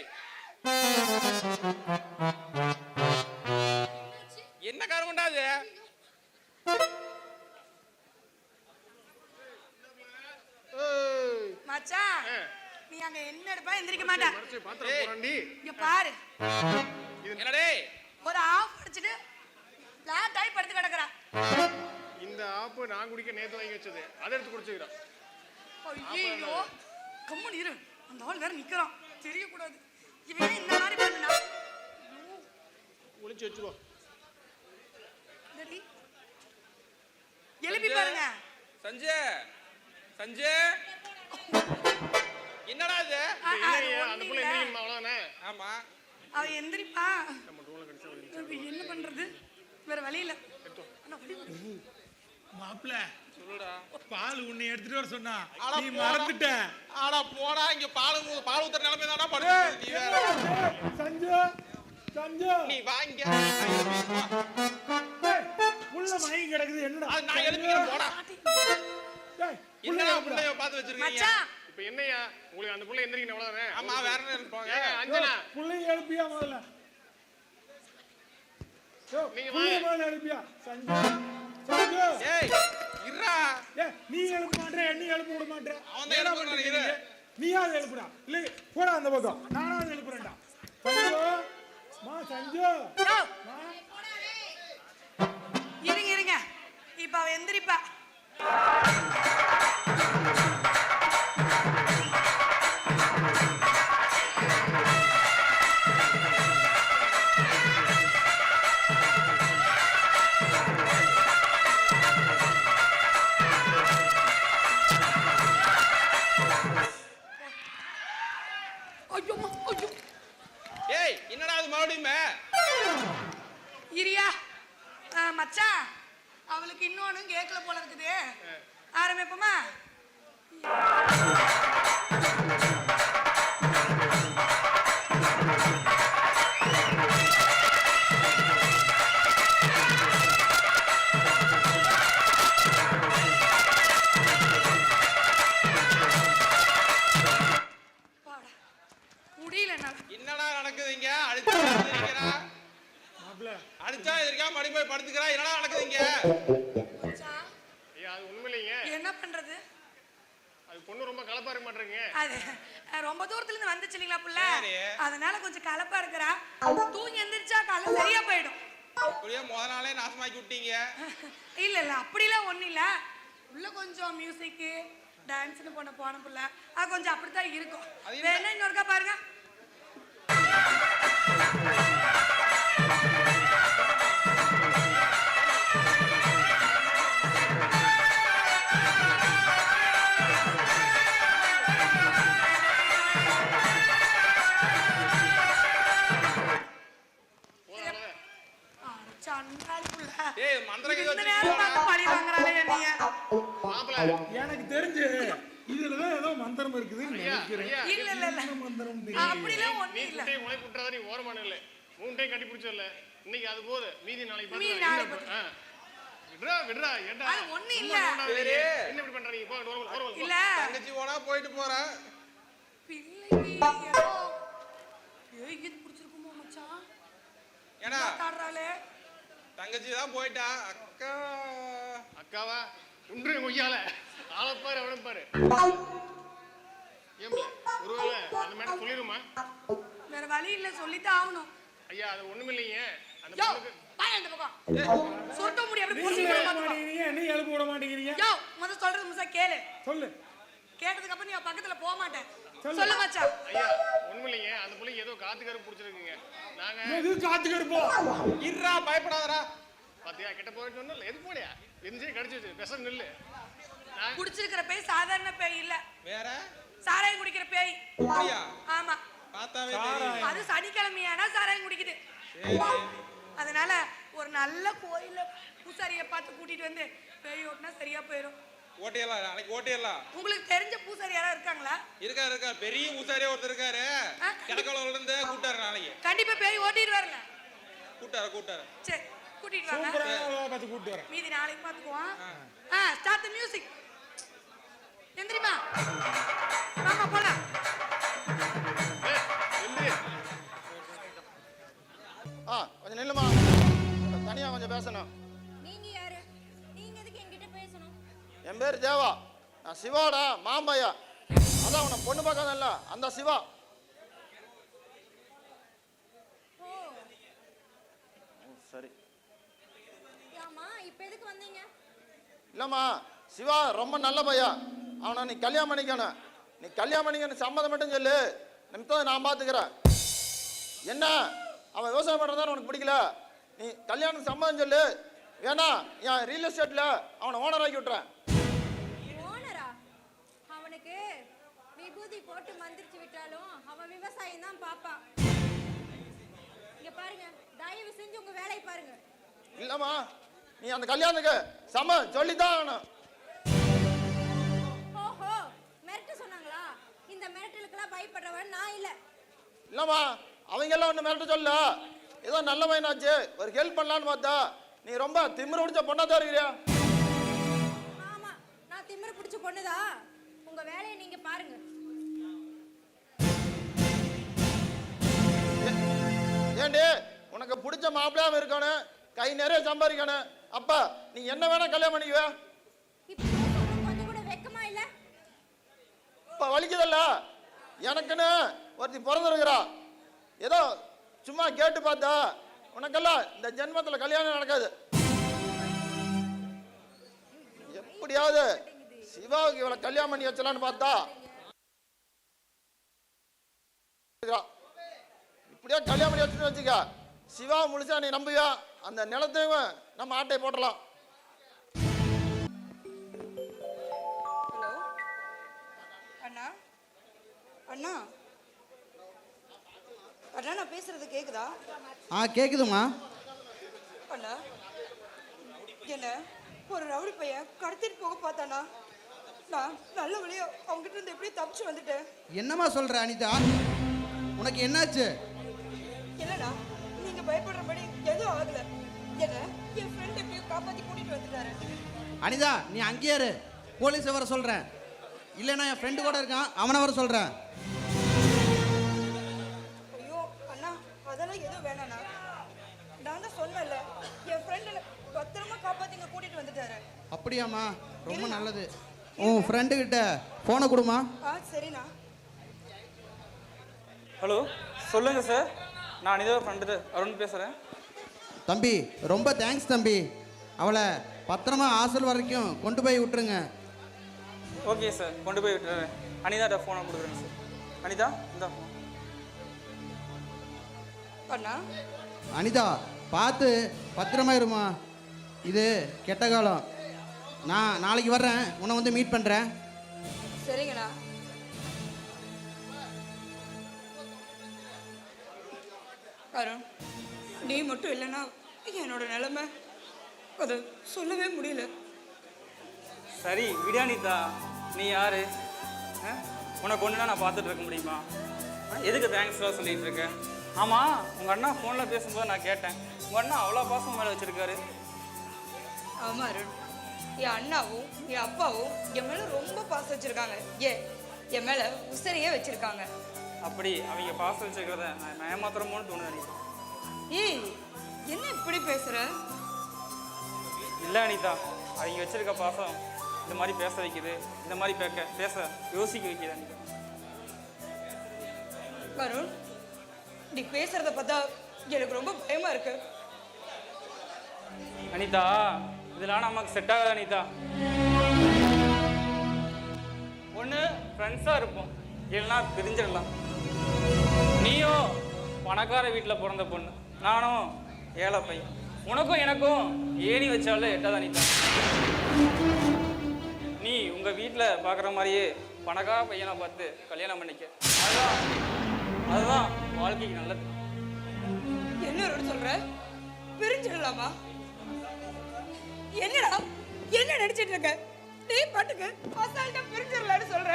என்ன காரணம் உண்டாது? மச்சான் நீ அங்க என்ன எடுப்பா எந்திரிக்க மாட்டா பாத்திரம் போறாண்டி. இங்க பாரு என்னடே ஒரு ஆஃப் அடிச்சிட்டு பிளாட் ஆகி படுத்து கிடக்குறா இந்த ஆப்பு நான் குடிக்க நேத்து வாங்கி வச்சது அதை எடுத்து குடிச்சுக்கிறேன். ஐயோ கம்முனு இரு அந்த ஆள் வேற நிக்கிறான் தெரியக்கூடாது இவன் இந்த மாதிரி பண்ணுனா ஒளிச்சு வச்சுக்கோ. எழுப்பி பாருங்க சஞ்சய் சஞ்சய் என்னடா இது? அந்த புள்ள எந்திரிக்கணுமா அவ்வளவுதானே? ஆமா அவ எந்திரிப்பா என்ன பண்றது வேற வழி இல்ல மாப்பிள்ள சொல்லுடா. பால் உன்னை எடுத்துட்டு வர சொன்னா ஆனா நீ போடா. மறந்துட்ட. ஆனா போடா இங்க பால் ஊத்துற நிலைமை தானா படுது. நீ வேற சஞ்சு சஞ்சு நீ வாங்க புள்ள மயங்கி கிடக்குது என்னடா? அது நான் எழுப்பிக்கிறேன் போடா. டேய் என்னடா புள்ளைய பார்த்து வச்சிருக்கீங்க? மச்சான் இப்ப என்னையா உங்களுக்கு அந்த புள்ள எந்திரிக்கணும் அவ்வளவுதானே? ஆமா வேற என்ன இருப்பாங்க? அஞ்சனா புள்ளைய எழுப்பியா முதல்ல. நீங்க புள்ளைய முதல்ல எழுப்பியா சஞ்சு சஞ்சு. ஏய் இருடா. ஏய் நீ எழுப்ப மாட்டே என்ன எழுப்ப விட மாட்டே. அவன் தான் எழுப்புறான் இரு. நீயாவது எழுப்புடா. இல்ல போடா அந்த பக்கம். நானாவது எழுப்புறேன்டா. சஞ்சு மா சஞ்சு மா இருங்க இருங்க இப்ப அவ எந்திரிப்பா ஏய் என்னடா அது மறுபடியுமே? இரியா மச்சான் அவளுக்கு இன்னொன்னு கேட்கல போல இருக்குது ஆரம்பிப்போமா முடியல என்னால என்னடா நடக்குது இங்க? அடிச்சா எந்திரிக்கிறா, அடிச்சா எதிர்க்கா மறுபடியும் போய் படுத்துக்கிறா. என்னடா நடக்குது இங்க? மச்சான், ஐயா அது உண்மையிலேங்க என்ன பண்றது? அது பொண்ணு ரொம்ப கலப்பா இருக்க மாட்டேங்க. அது ரொம்ப தூரத்துல இருந்து வந்துச்சு இல்லைங்களா புள்ள, சரி. அதனால கொஞ்சம் கலப்பா இருக்கிறா. தூங்கி எந்திரிச்சா காலை சரியா போயிடும். அப்படியே முத நாளே நாசமாக்கி விட்டீங்க. இல்ல இல்ல அப்படிலாம் ஒண்ணும் இல்ல. உள்ள கொஞ்சம் மியூசிக் டான்ஸ்னு போன புள்ள அது கொஞ்சம் அப்படித்தான் இருக்கும். வேணா இன்னொருக்கா பாருங்க. ஏய் மந்திரகதி இந்த நேரம் பார்த்து பழி வாங்குறாளே என்னைய. மாப்பிள்ள எனக்கு தெரிஞ்சு இதுலதான் ஏதோ மந்திரம் இருக்குதுன்னு நினைக்கிறேன். இல்ல இல்ல இல்ல என்ன மந்திரம் அப்படிலாம் நீ ஒண்ணும் இல்ல. குட்டையை உலை குட்டுறதா நீ ஓரமான இல்லை. 3 டைம் கட்டி பிடிச்சல இன்னைக்கு அது போது. மீதி நாளைக்கு மீதி பார்த்து நாளைக்கு விடுறா விடுறா ஏண்டா அது ஒண்ணும் இல்ல. சரி. என்ன இப்படி பண்றீங்க? போ ஓரமா இல்ல தங்கச்சி போனா போயிட்டு போறேன். பிள்ளைக்கு ஏதோ ஏய் புடிச்சிருக்குமோ மச்சான்? ஏடா தாடுறாளே. தங்கச்சி தான் போயிட்டா. அக்கா அக்காவா உண்டு கொய்யால ஆளப்பாரு அவனை பாரு. ஏம்பல ஒருவேளை அந்த மேடம் சொல்லிருமா? வேற வழி இல்ல, சொல்லித்தான் ஆகணும். ஐயா அது ஒண்ணுமில்லைங்க. அந்த யோ பொண்ணுக்கு வாய் அந்த பக்கம். சொட்ட முடி அப்படி புடிச்சு விட மாட்டீங்க. நீ எழுப்பு விட மாட்டேங்கிறீங்க. யோ முத சொல்றது முசா கேளு. சொல்லு. கேட்டதுக்கு அப்புறம் நீ பக்கத்துல போக மாட்டேன். சொல்லு மச்சான். ஐயா ஒண்ணுமில்லைங்க. அந்த பிள்ளைக்கு ஏதோ காத்துக்காரு பிடிச்சிருக்குங்க. நாங்க எது காத்துக்கிருப்போம். இருடா பயப்படாதடா. பாத்தியா கிட்ட போயிட்டு ஒண்ணும் எது போனியா எந்த கடிச்சு வச்சு பெச நில்லு. குடிச்சிருக்கிற பேய் சாதாரண பேய் இல்ல, வேற சாராயம் குடிக்கிற பேய். அப்படியா? ஆமா, பார்த்தாவே தெரியும். அது சனிக்கிழமையானா சாராயம் குடிக்குது. அதனால ஒரு நல்ல கோயில்ல பூசாரிய பார்த்து கூட்டிட்டு வந்து பேய் ஓட்டினா சரியா போயிடும். ஓட்டியலாம் நாளைக்கு ஓட்டியலாம். உங்களுக்கு தெரிஞ்ச பூசாரி யாராவது இருக்காங்களா? இருக்கா பெரிய ஊசாரியா ஒருத்தர் இருக்காரு. கிழக்கோல இருந்து கூட்டாரு நாளைக்கு. கண்டிப்பா பேய் ஓட்டிட்டு வரல. கூட்டாரு சரி கூட்டிட்டு வாங்க. பார்த்து கூட்டி வரேன். மீதி நாளைக்கு பாத்துக்குவோம். Start the music. எந்திரிமா வாமா போலாம். கொஞ்சம் நில்லுமா, தனியா கொஞ்சம் பேசணும். நீங்க யாரு? நீங்க எதுக்கு என்கிட்ட பேசணும்? என் பேர் தேவா, நான் சிவாடா மாம்பையா. அதான் உன்னை பொண்ணு பார்க்காதல்ல அந்த சிவா. சரி. ஆமா இப்போ எதுக்கு வந்தீங்க? இல்லம்மா, சிவா ரொம்ப நல்ல பையா, அவனை நீ கல்யாணம் பண்ணிக்கணும். நீ கல்யாணம் பண்ணிக்கணும், சம்மதம் மட்டும் சொல்லு, நிமித்தம் நான் பார்த்துக்கிறேன். என்ன அவன் விவசாயம் பண்ணுறதா உனக்கு பிடிக்கல, நீ கல்யாணம் சம்மதம் சொல்லு. வேணா என் ரியல் எஸ்டேட்டில் அவனை ஓனர் ஆக்கி விட்டுறேன். ஓனரா? அவனுக்கு விபூதி போட்டு மந்திரிச்சு விட்டாலும் அவன் விவசாயம் தான் பாப்பான். இங்க பாருங்க, தயவு செஞ்சு உங்க வேலையை பாருங்க. இல்லம்மா, நீ அந்த கல்யாணத்துக்கு சம்மதம் சொல்லித்தான் ஆகணும். ஓஹோ, மிரட்ட சொன்னாங்களா? இந்த மிரட்டலுக்கெல்லாம் பயப்படுறவன் நான் இல்ல. இல்லம்மா, அவங்க எல்லாம் ஒன்றும் மிரட்ட சொல்ல, ஏதோ நல்ல பையனாச்சு ஒரு ஹெல்ப் பண்ணலான்னு பார்த்தா நீ ரொம்ப திமிரு பிடிச்ச பொண்ணா தான் இருக்கிறியா? ஆமா, நான் திமிரு பிடிச்ச பொண்ணுதான். உங்க வேலையை நீங்க பாருங்க. ஏண்டி உனக்கு பிடிச்ச மாப்பிள்ளையாவும் இருக்கணும், கை நிறைய சம்பாதிக்கணும், அப்ப நீ என்ன வேணா கல்யாணம் பண்ணிக்குவே. இப்ப பேசுறது கொஞ்சம் கூட வெக்கமா இல்ல? இப்ப வலிக்குதல்ல, எனக்குன்னு ஒருத்தி பிறந்திருக்கிறா, ஏதோ சும்மா கேட்டு பார்த்தா உனக்கெல்லாம் இந்த ஜென்மத்துல கல்யாணம் நடக்காது. எப்படியாவது சிவாவுக்கு இவளை கல்யாணம் பண்ணி வச்சலான்னு பார்த்தா இப்படியே கல்யாணம் பண்ணி வச்சுன்னு வச்சுக்க, சிவா முழுசா நீ நம்புவியா, அந்த நிலத்தையும் நம்ம ஆட்டை போட்டலாம். ஹலோ அண்ணா, அண்ணா அண்ணா நான் பேசுறது கேக்குதா? கேக்குதுமா. அண்ணா என்ன ஒரு ரவுடி பையன் கடத்திட்டு போக பார்த்தானா? நான் நல்ல வழியா அவங்ககிட்ட இருந்து எப்படி தப்பிச்சு வந்துட்டேன். என்னம்மா சொல்ற அனிதா, உனக்கு என்னாச்சு? இல்லண்ணா, நீங்க பயப்படுறபடி எதுவும் ஆகல. என்ன என் ஃப்ரெண்ட் எப்படியோ காப்பாத்தி கூட்டிட்டு வந்துட்டாரு. அனிதா நீ அங்கேயே இரு, போலீஸை வர சொல்றேன். இல்லைன்னா என் ஃப்ரெண்டு கூட இருக்கான், அவனை வர சொல்றேன். அப்படியாம்மா, ரொம்ப நல்லது. உன் ஃப்ரெண்டு கிட்ட ஃபோனை கொடுமா. சரிண்ணா. ஹலோ, சொல்லுங்கள் சார். நான் அனிதா ஃப்ரெண்டு அருண் பேசுகிறேன். தம்பி, ரொம்ப தேங்க்ஸ் தம்பி. அவளை பத்திரமா ஹாஸ்டல் வரைக்கும் கொண்டு போய் விட்டுருங்க. ஓகே சார், கொண்டு போய் விட்டுறேன். அனிதாட்ட ஃபோனை கொடுக்குறேங்க சார். அனிதா, இந்த ஃபோன். அண்ணா. அனிதா, பார்த்து பத்திரமா இருமா. இது கெட்ட காலம். நான் நாளைக்கு வர்றேன், உன்னை வந்து மீட் பண்ணுறேன். சரிங்கண்ணா. அருண், நீ மட்டும் இல்லைன்னா என்னோட நிலைமை அதை சொல்லவே முடியல. சரி விடு அனிதா, நீ யாரு? உனக்கு ஒன்றுனா நான் பார்த்துட்டு இருக்க முடியுமா? எதுக்கு தேங்க்ஸ்லாம் சொல்லிட்டு இருக்கேன்? ஆமாம், உங்கள் அண்ணா ஃபோனில் பேசும்போது நான் கேட்டேன், உங்கள் அண்ணா அவ்வளோ பாசம் மேலே வச்சுருக்காரு. ஆமாம் அருண், என் அண்ணாவும் என் அப்பாவும் என் மேலே ரொம்ப பாசம் வச்சுருக்காங்க. என் மேலே உசரையே வச்சுருக்காங்க. அப்படி அவங்க பாசம் வச்சுருக்கிறத நான் ஏமாத்திரமோன்னு தோணுது அனிதா. ஏய், என்ன இப்படி பேசுகிற? இல்லை அனிதா, அவங்க வச்சுருக்க பாசம் இந்த மாதிரி பேச வைக்குது, இந்த மாதிரி பேச யோசிக்க வைக்குது அனிதா. அருண், நீ பேசுறத பார்த்தா எனக்கு ரொம்ப பயமா இருக்கு. அனிதா, இதெல்லாம் நமக்கு செட் ஆகாது அனிதா. ஒன்று ஃப்ரெண்ட்ஸாக இருப்போம், இல்லைன்னா பிரிஞ்சிடலாம். நீயும் பணக்கார வீட்டில் பிறந்த பொண்ணு, நானும் ஏழை பையன். உனக்கும் எனக்கும் ஏணி வச்சாலும் எட்டாத அனிதா. நீ உங்கள் வீட்டில் பார்க்குற மாதிரியே பணக்கார பையனை பார்த்து கல்யாணம் பண்ணிக்க. அதுதான் வாழ்க்கைக்கு நல்லது. என்ன சொல்ற? பிரிஞ்சிடலாமா? என்னடா என்ன நினைச்சிட்டு இருக்க? நீ பாட்டுக்கு அசால்ட்டா பிரிஞ்சிடலான்னு சொல்ற.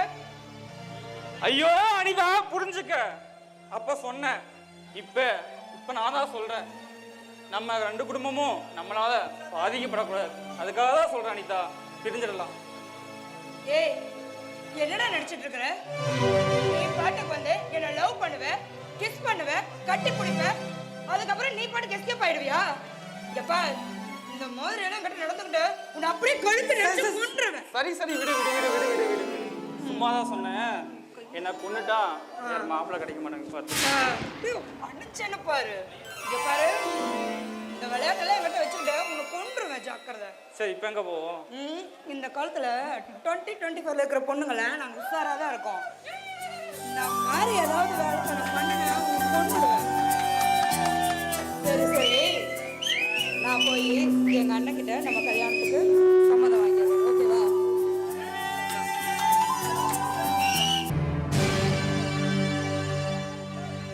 ஐயோ அனிதா, புரிஞ்சுக்க. அப்ப சொன்னேன், இப்ப நான் தான் சொல்றேன். நம்ம ரெண்டு குடும்பமும் நம்மளால பாதிக்கப்படக்கூடாது, அதுக்காக தான் சொல்றேன் அனிதா, பிரிஞ்சிடலாம். ஏய், என்னடா நினைச்சிட்டு இருக்கிற? நீ பாட்டுக்கு வந்து என்ன லவ் பண்ணுவ, கிஸ் பண்ணுவ, கட்டி பிடிப்ப, அதுக்கப்புறம் நீ பாட்டுக்கு எஸ்கேப் ஆயிடுவியா? எப்பா, இந்த மாதிரி எல்லாம் கிட்ட நடந்துக்கிட்டு உன்னை அப்படியே கழுத்து நெரிச்சு கொன்றுவேன். சரி சரி, விடு விடு விடு விடு விடு விடு. சும்மா தான் சொன்னேன். என்ன கொன்னுட்டா வேற மாப்பிள்ளை கிடைக்க மாட்டாங்க பாரு. அடிச்சேன்னு பாரு. இங்க பாரு, இந்த விளையாட்டெல்லாம் என்கிட்ட வச்சுக்கிட்டு உன்னை கொன்றுவேன், ஜாக்கிரதை. சரி, இப்போ எங்க போவோம்? இந்த காலத்துல 2024 இருக்கிற பொண்ணுங்களை நாங்கள் உஷாராக தான் இருக்கோம். இந்த மாதிரி ஏதாவது வேலை பண்ணுங்க, உன்னை கொன்றுவேன். சரி சரி, நான் போய் எங்க அண்ணன் கிட்ட நம்ம கல்யாணத்துக்கு சம்மதம் வாங்கிடுறேன். ஓகேவா?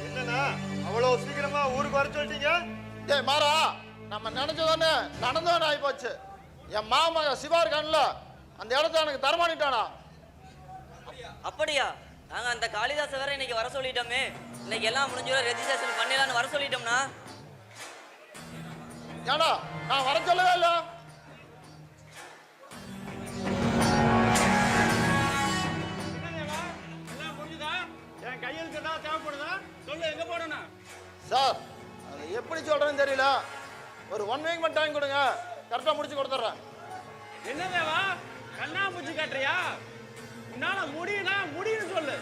என்னண்ணா அவ்வளோ சீக்கிரமா ஊருக்கு வர சொல்லிட்டீங்க? டேய் மாறா, நம்ம நினைச்சதானே நடந்தவன் ஆகி போச்சு. என் மாமக சிவா இருக்கான்ல, அந்த இடத்த எனக்கு தரமானிட்டானா. அப்படியா? நாங்க அந்த காளிதாச வேற இன்னைக்கு வர சொல்லிட்டோமே. இன்னைக்கு எல்லாம் முடிஞ்சு ரெஜிஸ்ட்ரேஷன் பண்ணிடலான்னு வர சொல்லிட்டோம்னா. ஏடா, நான் வர சொல்லவே இல்லை. என் கையெழுத்து தான் தேவைப்படுதா? சொல்லு, எங்க போடணும்? சார், அது எப்படி சொல்றேன்னு தெரியல. ஒரு 1 வீக் மட்டும் டைம் கொடுங்க, கரெக்டாக முடிச்சு கொடுத்துட்றேன். என்ன தேவா, கண்ணா பூச்சி காட்டுறியா? உன்னால முடியும்னா முடியும்னு சொல்லு,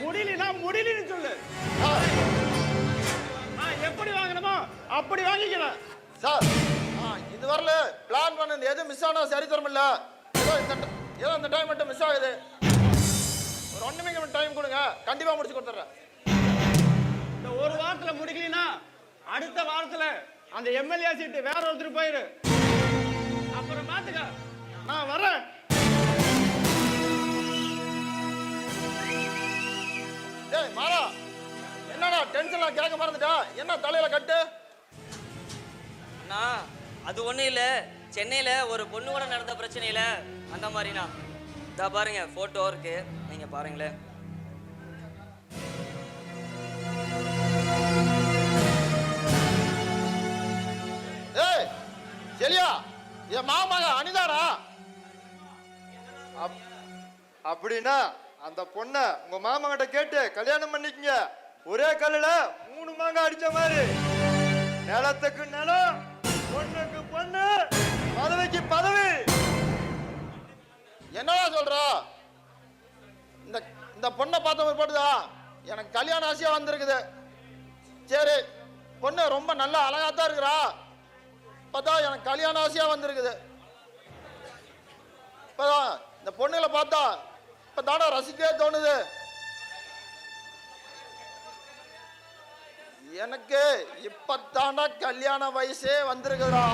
முடியலனா முடியலன்னு சொல்லு. நான் எப்படி வாங்கணுமோ அப்படி வாங்கிக்கிறேன். சார், இது வரல பிளான் பண்ணது எதுவும் மிஸ் ஆனா சரித்திரம் இல்லை. ஏதோ இந்த டைம் மட்டும் மிஸ் ஆகுது. ஒரு 1 வீக் மட்டும் டைம் கொடுங்க, கண்டிப்பாக முடிச்சு கொடுத்துட்றேன். இந்த ஒரு வாரத்தில் முடிக்கலனா அடுத்த வாரத்தில் அந்த எம்எல்ஏ சீட்டு வேற ஒருத்தர் போயிரு. அப்புறம் பார்த்துக்க, நான் வரேன். டேய் மாறா, என்னடா டென்ஷன்லாம் கேட்க மறந்துட்டா? என்ன தலையில கட்டு? அண்ணா, அது ஒன்றும் இல்லை. சென்னையில் ஒரு பொண்ணு கூட நடந்த பிரச்சனையில் அந்த மாதிரிண்ணா. இதா பாருங்க, ஃபோட்டோ இருக்கு, நீங்கள் பாருங்களேன். ஏய் செலியா, என் மாமக அனிதாடா. அப்படின்னா அந்த பொண்ணை உங்க மாமா கிட்ட கேட்டு கல்யாணம் பண்ணிக்கங்க. ஒரே கல்லுல 3 மாங்காய் அடிச்ச மாதிரி. நிலத்துக்கு நிலம், பொண்ணுக்கு பொண்ணு, பதவிக்கு பதவி. என்னடா சொல்ற? இந்த இந்த பொண்ணை பார்த்த பிற்பாடுதா எனக்கு கல்யாண ஆசையா வந்திருக்குது. சரி, பொண்ணு ரொம்ப நல்லா அழகாத்தான் இருக்கிறா. இப்பதான் எனக்கு கல்யாண ஆசையா வந்திருக்குது. இப்பதான் இந்த பொண்ணுகளை பார்த்தா இப்பதானே ரசிக்கவே தோணுது. எனக்கு இப்பத்தான கல்யாண வயசே வந்திருக்குதுடா.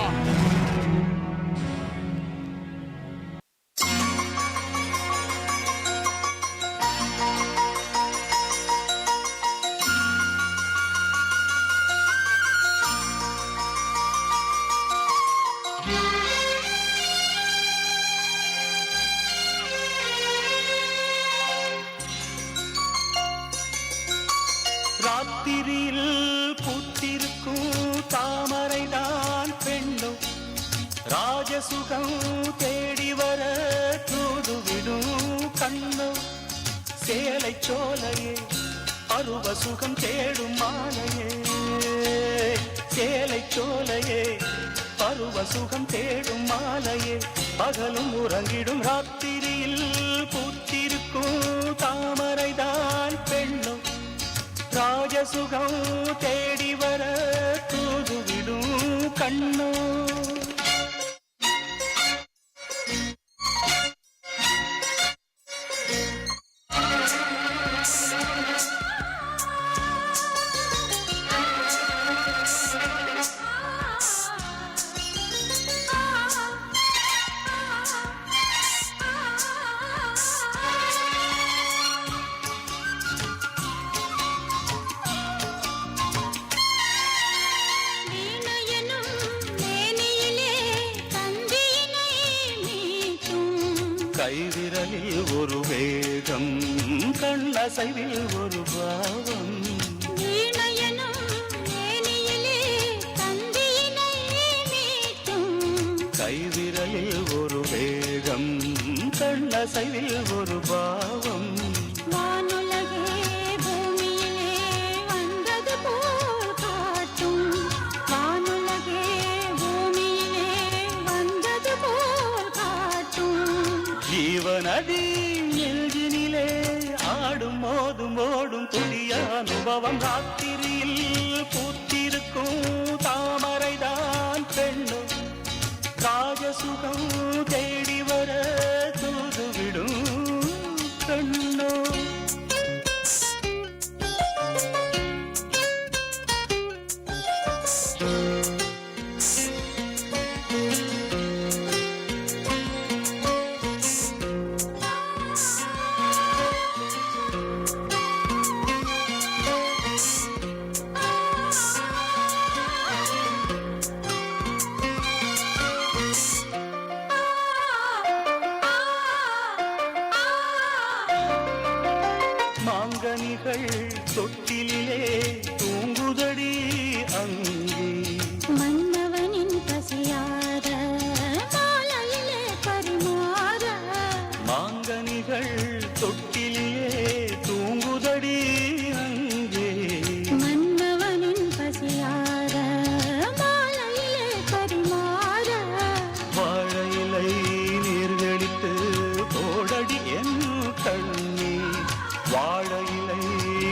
ராத்திரியில் பூத்திருக்கும் தாமரைதான் பெண்ணும் ராஜசுகம் தேடி வர தூதுவிடும் கண்ணும் சேலை சோலையே பருவ சுகம் தேடும் மாலையே சேலை சோலையே பருவ சுகம் தேடும் மாலையே பகலும் உறங்கிடும் ராத்திரியில் பூத்திருக்கும் தாமரைதான் பெண்ணும் ராஜசுகம் தேடி வர தூதுவிடும் கண்ணோ. கைவிரலில் ஒரு வேகம் கண்ணசைவில் ஒரு பாவம் கைவிரலில் ஒரு வேகம் கண்ணசைவில் ஒரு பாவம் ஜீவநதி நெஞ்சினிலே ஆடும் மோதும் ஓடும் புதிய அனுபவம் ராத்திரியில் பூத்திருக்கும் தாமரைதான் பெண்ணும் ராஜசுகம் தேடி வர தூதுவிடும் கண்ணோ. மாங்கனிகள் தொட்டிலே தூங்குதடி அங்கே மன்னவனின் பசியார மாலையிலே பரிமாற மாங்கனிகள் தொட்டிலே தூங்குதடி அங்கே மன்னவனின் பசியார மாலையிலே பரிமாற வாழையிலை நீர்கடித்து போடடி என் கண்ணி வாழையிலை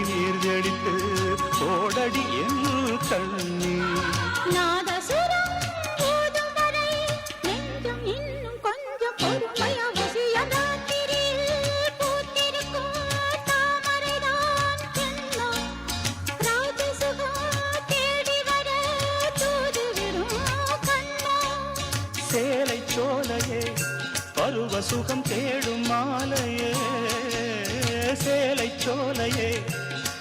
நீர்கடித்து போடடி என் கண்ணி நாதசுரம் போதும் வரை நெஞ்சம் இன்னும் கொஞ்சம் பொறுமையா வசிய ராத்திரியில் பூத்திருக்கும் தாமரைதான் பெண்ணோ ராஜசுகம் தேடி வர தூதுவிடும் கண்ணோ சேலை சோலையே பருவ சுகம் தேடும் மாலையே சேலை சோலையே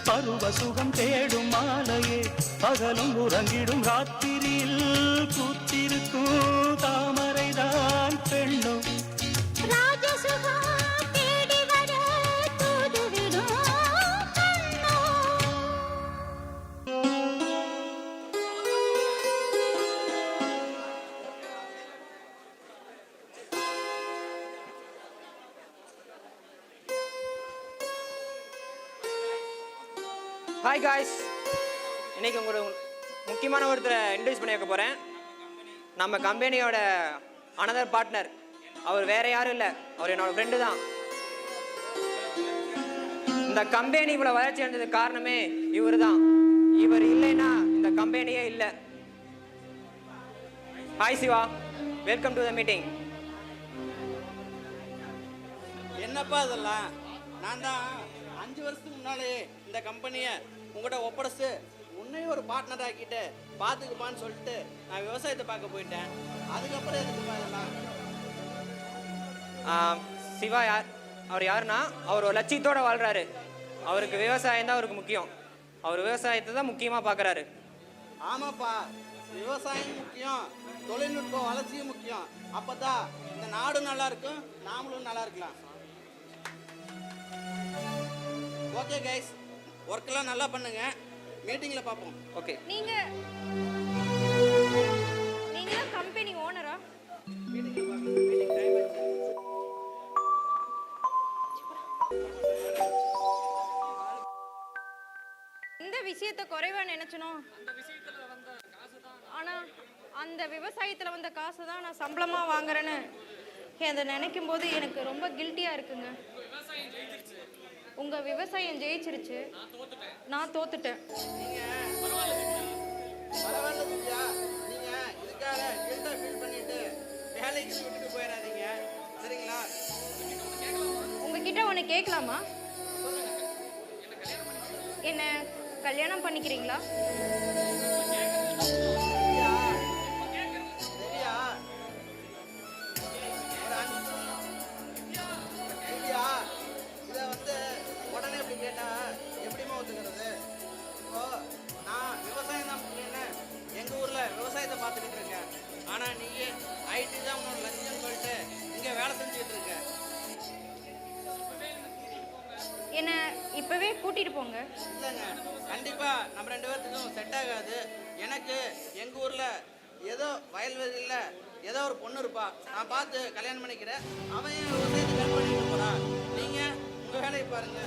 பருவ சுகம் தேடும் மாலையே பகலும் உறங்கிடும் ராத்திரியில் பூத்திருக்கும் தாமரைதான் பெண்ணும் ராஜசுகம் தேடி வர தூதுவிடும் கண்ணோ. ஹாய் காய்ஸ், இன்றைக்கி உங்களுக்கு முக்கியமான ஒருத்தரை இன்ட்ரடியூஸ் பண்ணி வைக்க போகிறேன். நம்ம கம்பெனியோட அனதர் பார்ட்னர் அவர் வேற யாரும் இல்லை, அவர் என்னோட ஃப்ரெண்டு தான். இந்த கம்பெனி இவ்வளோ வளர்ச்சி அடைஞ்சதுக்கு காரணமே இவர் தான். இவர் இல்லைன்னா இந்த கம்பெனியே இல்லை. Hi Shiva, welcome to the meeting. என்னப்பா இதெல்லாம்? நான் தான் 5 வருஷத்துக்கு முன்னாலே இந்த கம்பெனியை உங்கள்கிட்ட ஒப்படைச்சு உன்னையும் ஒரு பார்ட்னர் ஆக்கிட்டு பார்த்துக்குப்பான்னு சொல்லிட்டு நான் விவசாயத்தை பார்க்க போயிட்டேன். அதுக்கப்புறம் எதுக்குப்பா இதெல்லாம்? சிவா அவர் யாருன்னா, அவர் ஒரு லட்சியத்தோடு வாழ்கிறாரு. அவருக்கு விவசாயம் தான் அவருக்கு முக்கியம். அவர் விவசாயத்தை தான் முக்கியமாக பார்க்குறாரு. ஆமாப்பா, விவசாயம் முக்கியம், தொழில்நுட்ப வளர்ச்சியும் முக்கியம். அப்போ தான் இந்த நாடும் நல்லா இருக்கும், நாமளும் நல்லா இருக்கலாம். ஓகே கைஸ், ஒர்க்கெல்லாம் நல்லா பண்ணுங்க. மீட்டிங்கில் பார்ப்போம். ஓகே. நீங்கள் கம்பெனி ஓனரா? மீட்டிங்கில் பார்க்கலாம். மீட்டிங் டைம் ஆச்சு. இந்த விஷயத்தை குறைவா நினைச்சனோ, ஆனா அந்த விவசாயத்துல வந்த காசு தான் நான் சம்பளமா வாங்குறேன்னு அதை நினைக்கும் போது எனக்கு ரொம்ப கில்ட்டியா இருக்குங்க. உங்க விவசாயம் ஜெயிச்சிருச்சு, நான் தோத்துட்டேன். பரவாயில்ல திவ்யா, நீங்க இதுக்காக கில்ட்டா ஃபீல் பண்ணிட்டு வேலைக்கு விட்டுட்டு போயிடாதீங்க, சரிங்களா? உங்ககிட்ட ஒன்று கேட்கலாமா? என்ன கல்யாணம் பண்ணிக்கிறீங்களா? இதை வந்து உடனே இப்படி கேட்டா எப்படிமா ஒத்துக்கிறது? இப்போ நான் விவசாயம் தான் முக்கியம்னு எங்க ஊர்ல விவசாயத்தை பார்த்துக்கிட்டு இருக்கேன். ஆனா நீ ஐடி தான் உன்னோட லட்சியம் சொல்லிட்டு இங்க வேலை செஞ்சுக்கிட்டு இருக்க. என்ன இப்பவே கூட்டிட்டு போங்க. இல்லைங்க, கண்டிப்பா நம்ம 2 பேர்த்துக்கும் செட் ஆகாது. எனக்கு எங்க ஊர்ல ஏதோ வயல்வெளியில் ஏதோ ஒரு பொண்ணு இருப்பா, நான் பார்த்து கல்யாணம் பண்ணிக்கிறேன். அவன் என் விவசாயத்தை கட் பண்ணிட்டு போறான். நீங்க உங்க வேலையை பாருங்க.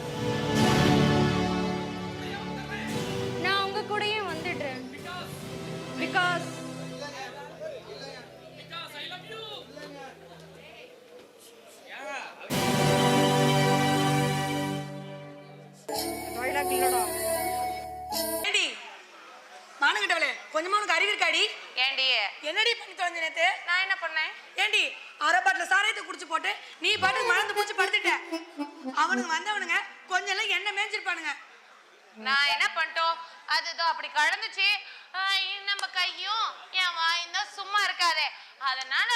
நான் உங்க கூடயே வந்துடுறேன். பிகாஸ் மானங்கிட்டவளே, கொஞ்சமா உனக்கு அறிவு இருக்காடி? ஏண்டி என்னடி பண்ணி தொலைஞ்ச நேத்து? நான் என்ன பண்ணேன்? ஏண்டி அரை பாட்டில் சாராயத்தை குடிச்சு போட்டு நீ பாட்டுக்கு மறந்து பூச்சி படுத்துட்ட. அவனுங்க வந்தவனுங்க கொஞ்சம் எல்லாம் எண்ணெய் மேய்ஞ்சிருப்பானுங்க. நான் என்ன பண்ணிட்டோம், அதுதான் அப்படி கடந்துச்சு. நம்ம கையும் என் வாயும் தான் சும்மா இருக்காதே, அதனால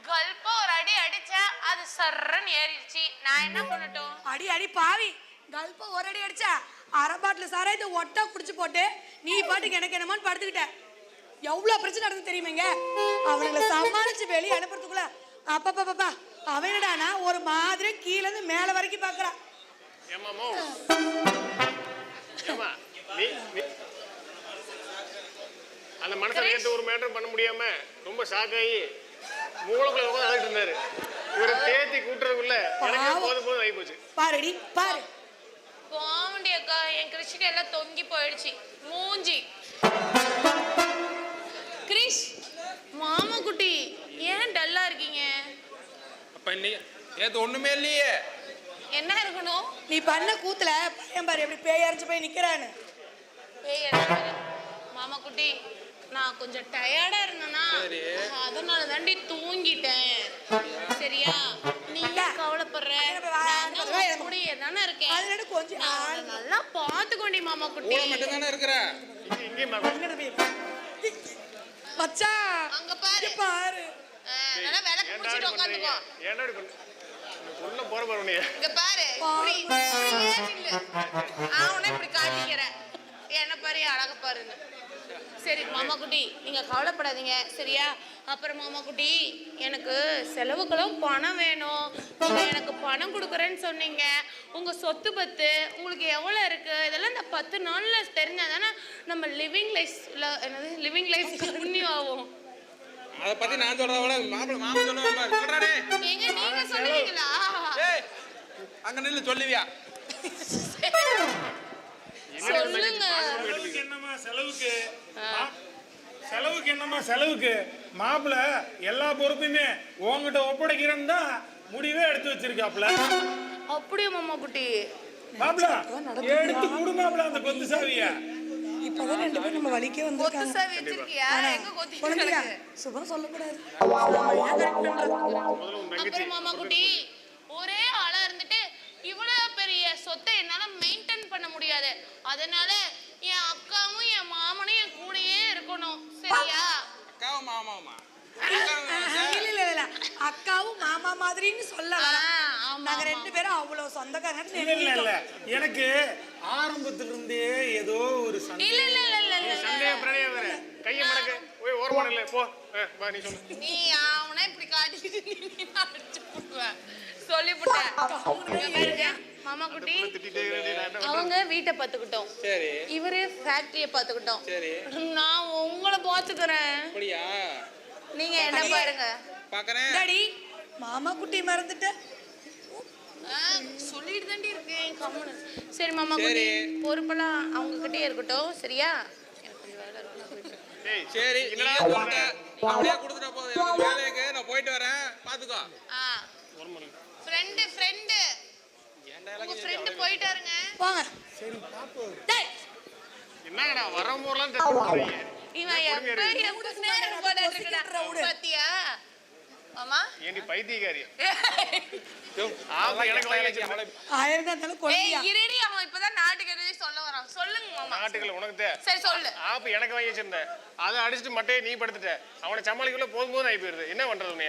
கல்பா ஒரு அடி அடிச்சேன், அது சர்றன்னு ஏறிடுச்சு. நான் என்ன பண்ணட்டும்? அடி அடி பாவி, கல்பா ஒரு அடி அடிச்சா அரை பாட்டில் சாராயத்தை ஒட்டா குடிச்சு போட்டு நீ பாட்டுக்கு எனக்கு என்னமான்னு படுத்துக்கிட்ட. எவ்வளவு பிரச்சனை நடந்து தெரியுமேங்க. அவனுங்களை சமாளிச்சு வெளியே அனுப்புறதுக்குள்ள அப்பப்பா அவன் என்னடானா ஒரு மாதிரி கீழே இருந்து மேல வரைக்கும் பாக்குறான். அந்த மனுஷன் நேற்று ஒரு மேட்டர் பண்ண முடியாம ரொம்ப ஷாக்காகி மூலக்குள்ள உட்காந்து அழைச்சிட்டு இருந்தாரு. இவரை தேத்தி கூட்டுறதுக்குள்ள எனக்கு போதும் ஆகி போச்சு. பாருடி பாரு, போண்டி அக்கா, என் கிருஷ்ணக்கு எல்லாம் தொங்கி போயிடுச்சு மூஞ்சி. கிரிஷ் மாமா குட்டி, ஏன் டல்லா இருக்கீங்க? அப்ப இன்னைக்கு நேற்று ஒண்ணுமே இல்லையே. என்ன இருக்கணும்? நீ பண்ண கூத்துல பையன் பாரு எப்படி பேய் அரைஞ்சு போய் நிக்கிறான்னு. மாமா குட்டி, நான் கொஞ்சம் டயர்டா இருந்தேனா, அதனால தாண்டி தூங்கிட்டேன். சரியா? நீங்க கவலைப்படுற, கூடயே தானே இருக்கேன். கொஞ்சம் நல்லா பாத்துக்கோண்டி மாமா குட்டி. மட்டும் தானே இருக்கிற மச்சான் அங்க பாரு பாரு, நல்லா விளக்கு பிடிச்சிட்டு உட்காந்துக்கோ. உள்ள போற பாரு நீ. இங்க பாரு, அவனே இப்படி காட்டிக்கிறேன், என்ன பாரு அழக பாருன்னு. சரி மாமா குட்டி, நீங்க கவலைப்படாதீங்க, சரியா? அப்புறம் மாமா குட்டி, எனக்கு செலவுக்கெல்லாம் பணம் வேணும். நீங்க எனக்கு பணம் கொடுக்குறேன்னு சொன்னீங்க. உங்க சொத்து பத்து உங்களுக்கு எவ்வளவு இருக்கு, இதெல்லாம் இந்த 10 நாள்ல தெரிஞ்சாதானே நம்ம லிவிங் லைஃப் கண்டினியூ ஆகும். அத பத்தி நான் சொல்றத விட மாமா சொல்றானே. ஏங்க நீங்க சொல்லுவீங்களா? ஏய் அங்க நில்லு, சொல்லுவியா? சொல்லுங்க. செலவுக்கு என்னமா செலவுக்கு, செலவுக்கு என்னமா செலவுக்கு, மாப்பிள்ள எல்லா பொறுப்பையுமே உங்ககிட்ட ஒப்படைக்கிறேன்னு தான் முடிவே எடுத்து வச்சிருக்காப்ல. அப்படியே மாமா குட்டி. மாப்பிள்ள எடுத்து கொடு மாப்பிள்ள அந்த கொத்து சாவிய. இப்பதான் 2 பேரும் நம்ம வலிக்கே கொத்து வந்திருக்காங்க. சாவி வச்சிருக்கியா? எங்க கொத்தி குழந்தையா கிடக்கு? சுபம் சொல்லக்கூடாது. அப்புறம் மாமா குட்டி, ஒரே ஆளா இருந்துட்டு இவ்வளவு பெரிய சொத்தை என்னால மெயின்டைன் பண்ண முடியாது. அதனால என் அக்காவும் என் மாமனும் என் கூடயே இருக்கணும். சரியா? அக்காவும் மாமாவுமா? இல்ல அக்காவும் மாமா மாதிரின்னு சொல்ல வரேன். நாங்க 2 பேரும் அவ்வளவு சொந்தக்காரங்க. இல்ல எனக்கு ஆரம்பத்துல இருந்தே ஏதோ ஒரு இல்ல இல்ல இல்ல இல்ல இல்ல. சந்தேகம் பிரளயம் வேற. கையை மடக்கு. ஓய் ஓரமான இல்ல போ. வா நீ சொல்லு. நீ அவனை இப்படி காட்டிட்டு நீ அடிச்சு போடுவ. சொல்லிவிட்டேன். மாமா குட்டி, அவங்க வீட்டை பாத்துக்கிட்டோம். சரி. இவரு ஃபேக்டரிய பாத்துக்கிட்டோம். சரி. நான் உங்களை பாத்துக்கிறேன். அப்படியா? நீங்க என்ன பாருங்க. பாக்குறேன். டாடி மாமா குட்டி மறந்துட்ட. சொல்லிட்டு தாண்டி இருக்கேன் கம்முனு. சரி மாமா குட்டி, பொறுப்பெல்லாம் அவங்க கிட்டே இருக்கட்டும். சரியா? எனக்கு கொஞ்சம் வேலை இருக்கு, நான் போயிட்டு வரேன். சரி, அப்படியே கொடுத்துட்டா போதும். எனக்கு வேலைக்கு நான் போயிட்டு வரேன், பாத்துக்கோ. ஃப்ரெண்டு உங்க ஃப்ரெண்ட் போயிட்டாருங்க. போங்க. சரி பாப்போம். டேய் என்னங்கடா வரம்போறலாம் தட்டு போறீங்க. இவன் எப்ப நேரம் போடாட்டு இருக்கடா. பாத்தியா மாமா? ஏண்டி பைத்தியக்காரி? ஆமா எனக்கு வாங்கி வச்சிருக்கேன். ஆயிரந்தாலும் கொல்லியா. ஏய் இருடி, அவன் இப்பதான் நாட்டுக்கு எதை சொல்ல வரான். சொல்லுங்க மாமா. நாட்டுக்குள்ள உனக்கு தே. சரி சொல்லு. ஆப்பு எனக்கு வாங்கி வச்சிருந்தேன். அதை அடிச்சிட்டு மட்டையை நீ படுத்துட்ட. அவனை சமாளிக்கல போதும் ஆகி போயிருது. என்ன பண்றது நீ?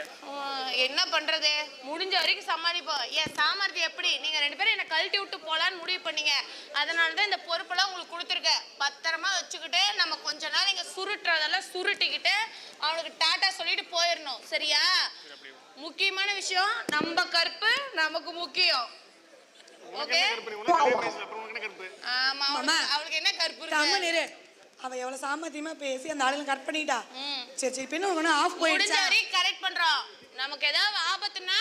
என்ன பண்றது? முடிஞ்ச வரைக்கும் சமாளிப்போம். என் சாமர்த்தியம் எப்படி? நீங்க 2 பேரும் என்ன கழட்டி விட்டு போலான்னு முடிவு பண்ணீங்க. அதனாலதான் இந்த பொறுப்பெல்லாம் உங்களுக்கு கொடுத்துருக்கேன். பத்திரமா வச்சுக்கிட்டு நம்ம கொஞ்ச நாள் இங்க சுருட்டுறதெல்லாம் சுருட்டிக்கிட்டு அவனுக்கு டாட்டா சொல்லிட்டு போயிடணும். சரியா? முக்கியமான விஷயம், நம்ம கற்பு நமக்கு முக்கியம். ஓகே? ஆமா, அவளுக்கு என்ன கற்பு இருக்கு? அவ எவ்வளவு சாமர்த்தியமா பேசி அந்த ஆளுங்க கட் பண்ணிட்டா. சரி பின்ன உங்க ஆஃப் போயிடுச்சு. முடிஞ்ச வரைக்கும் கரெக்ட் பண்றோம். நமக்கு ஏதாவது ஆபத்துனா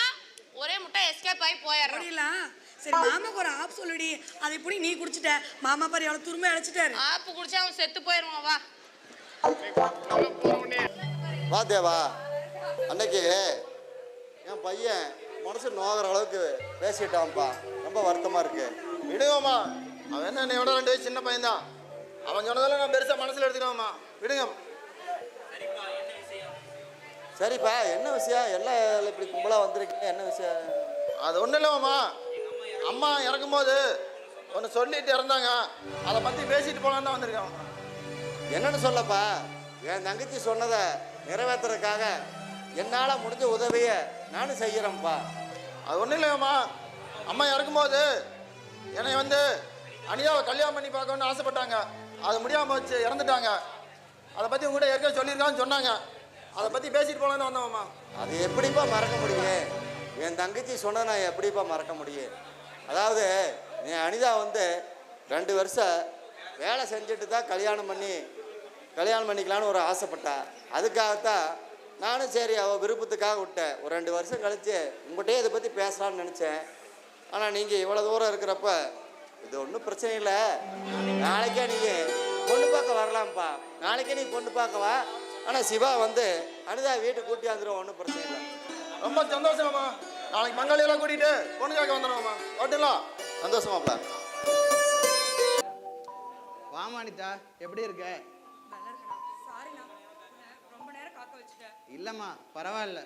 ஒரே முட்டை எஸ்கேப் ஆகி போயிடுறோம். அப்படிலாம் சரி மாமாக்கு ஒரு ஆப் சொல்லுடி. அதை இப்படி நீ குடிச்சிட்ட. மாமா பாரு எவ்வளவு துரும்ப அழைச்சிட்டாரு. ஆப்பு குடிச்சா அவன் செத்து போயிடுவான். வா வா தேவா. அன்னைக்கு என் பையன் மனசு நோகிற அளவுக்கு பேசிட்டான்ப்பா. ரொம்ப வருத்தமா இருக்கு. விடுங்கம்மா. அவன் என்ன என்னை விட 2 வயசு சின்ன பையன் தான். அவன் சொன்னதெல்லாம் நான் பெருசா மனசுல எடுத்துக்கணும்மா. விடுங்க. சரிப்பா என்ன விஷயம்? எல்லாம் இப்படி கும்பலா வந்திருக்கீங்க, என்ன விஷயம்? அது ஒன்றும் இல்லைம்மா. அம்மா இறக்கும்போது ஒன்று சொல்லிட்டு இறந்தாங்க. அதை பற்றி பேசிட்டு போகலான்னு தான் வந்திருக்கேன். என்னன்னு சொல்லப்பா? என் தங்கச்சி சொன்னதை நிறைவேற்றுறதுக்காக என்னால் முடிஞ்ச உதவியை நானும் செய்கிறேன்ப்பா. அது ஒன்றும் இல்லைம்மா. அம்மா இறக்கும்போது என்னை வந்து அனிதாவை கல்யாணம் பண்ணி பார்க்கணுன்னு ஆசைப்பட்டாங்க. அது முடியாமல் வச்சு இறந்துட்டாங்க. அதை பற்றி உங்கள்கிட்ட ஏற்கனவே சொல்லியிருக்கான்னு சொன்னாங்க. அதை பற்றி பேசிட்டு போகலான்னு வந்தோம்மா. அது எப்படிப்பா மறக்க முடியும்? என் தங்கச்சி சொன்னதை நான் எப்படிப்பா மறக்க முடியும்? அதாவது என் அனிதா வந்து 2 வருஷம் வேலை செஞ்சுட்டு தான் கல்யாணம் பண்ணிக்கலான்னு ஒரு ஆசைப்பட்டா. அதுக்காகத்தான் நானும் சரி அவள் விருப்பத்துக்காக விட்டேன். ஒரு 2 வருஷம் கழித்து உங்கள்கிட்டயே இதை பற்றி பேசலான்னு நினச்சேன். ஆனால் நீங்கள் இவ்வளோ தூரம் இருக்கிறப்ப இது ஒன்றும் பிரச்சனை இல்லை. நாளைக்கே நீங்கள் பொண்ணு பார்க்க வரலாம்ப்பா. நாளைக்கே நீ பொண்ணு பார்க்க வா. ஆனால் சிவா வந்து அனிதா வீட்டுக்கு கூட்டி வந்துடும். ஒன்றும் பிரச்சனை இல்லை. ரொம்ப சந்தோஷமாம்மா. நாளைக்கு மங்காளியெல்லாம் கூட்டிகிட்டு பொண்ணு கேட்க வந்துடுவோம்மா. ஓட்டுலாம். சந்தோஷமாப்ல. வாமா அனிதா, எப்படி இருக்க? சாரிண்ணா, ரொம்ப நேரம் காக்க வச்சுட்டேன். இல்லம்மா பரவாயில்ல.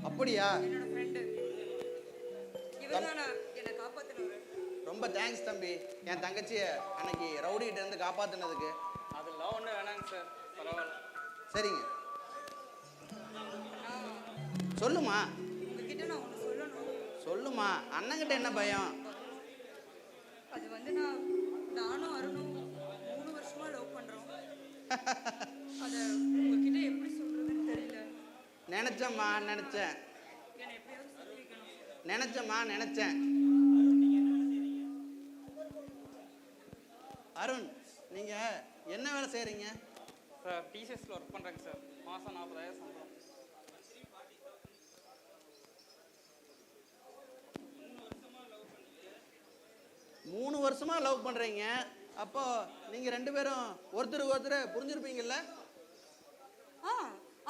அப்படியா? என்னோட ஃப்ரெண்டு இவர்தானா என்னை காப்பாத்தினவர். ரொம்ப தேங்க்ஸ் தம்பி, என் தங்கச்சியை அன்னைக்கு ரவுடிகிட்ட இருந்து காப்பாத்தினதுக்கு. அதெல்லாம் ஒன்றும் வேணாங்க சார், பரவாயில்ல. சரிங்க, சொல்லுமா. உங்ககிட்ட நான் ஒன்று சொல்லணும். சொல்லுமா, அண்ணங்கிட்ட என்ன பயம்? அது வந்து நானும் அருணும் 3 வருஷமா லவ் பண்றோம். அத உங்ககிட்ட எப்படி சொல்றதுன்னு தெரியல. நினைச்சேம்மா, நினைச்சேன். என்னை எப்படியாவது சொல்லி வைக்கணும். நினைச்சேம்மா, நினைச்சேன். அருண், நீங்க என்ன வேலை செய்றீங்க? சார் டிசிஎஸ்ல ஒர்க் பண்றேங்க சார். மாசம் 40,000 சம்பளம். 3 வருஷமா லவ் பண்றீங்க. அப்போ நீங்க 2 பேரும் ஒருத்தருக்கு ஒருத்தர் புரிஞ்சிருப்பீங்கல்ல? ஆ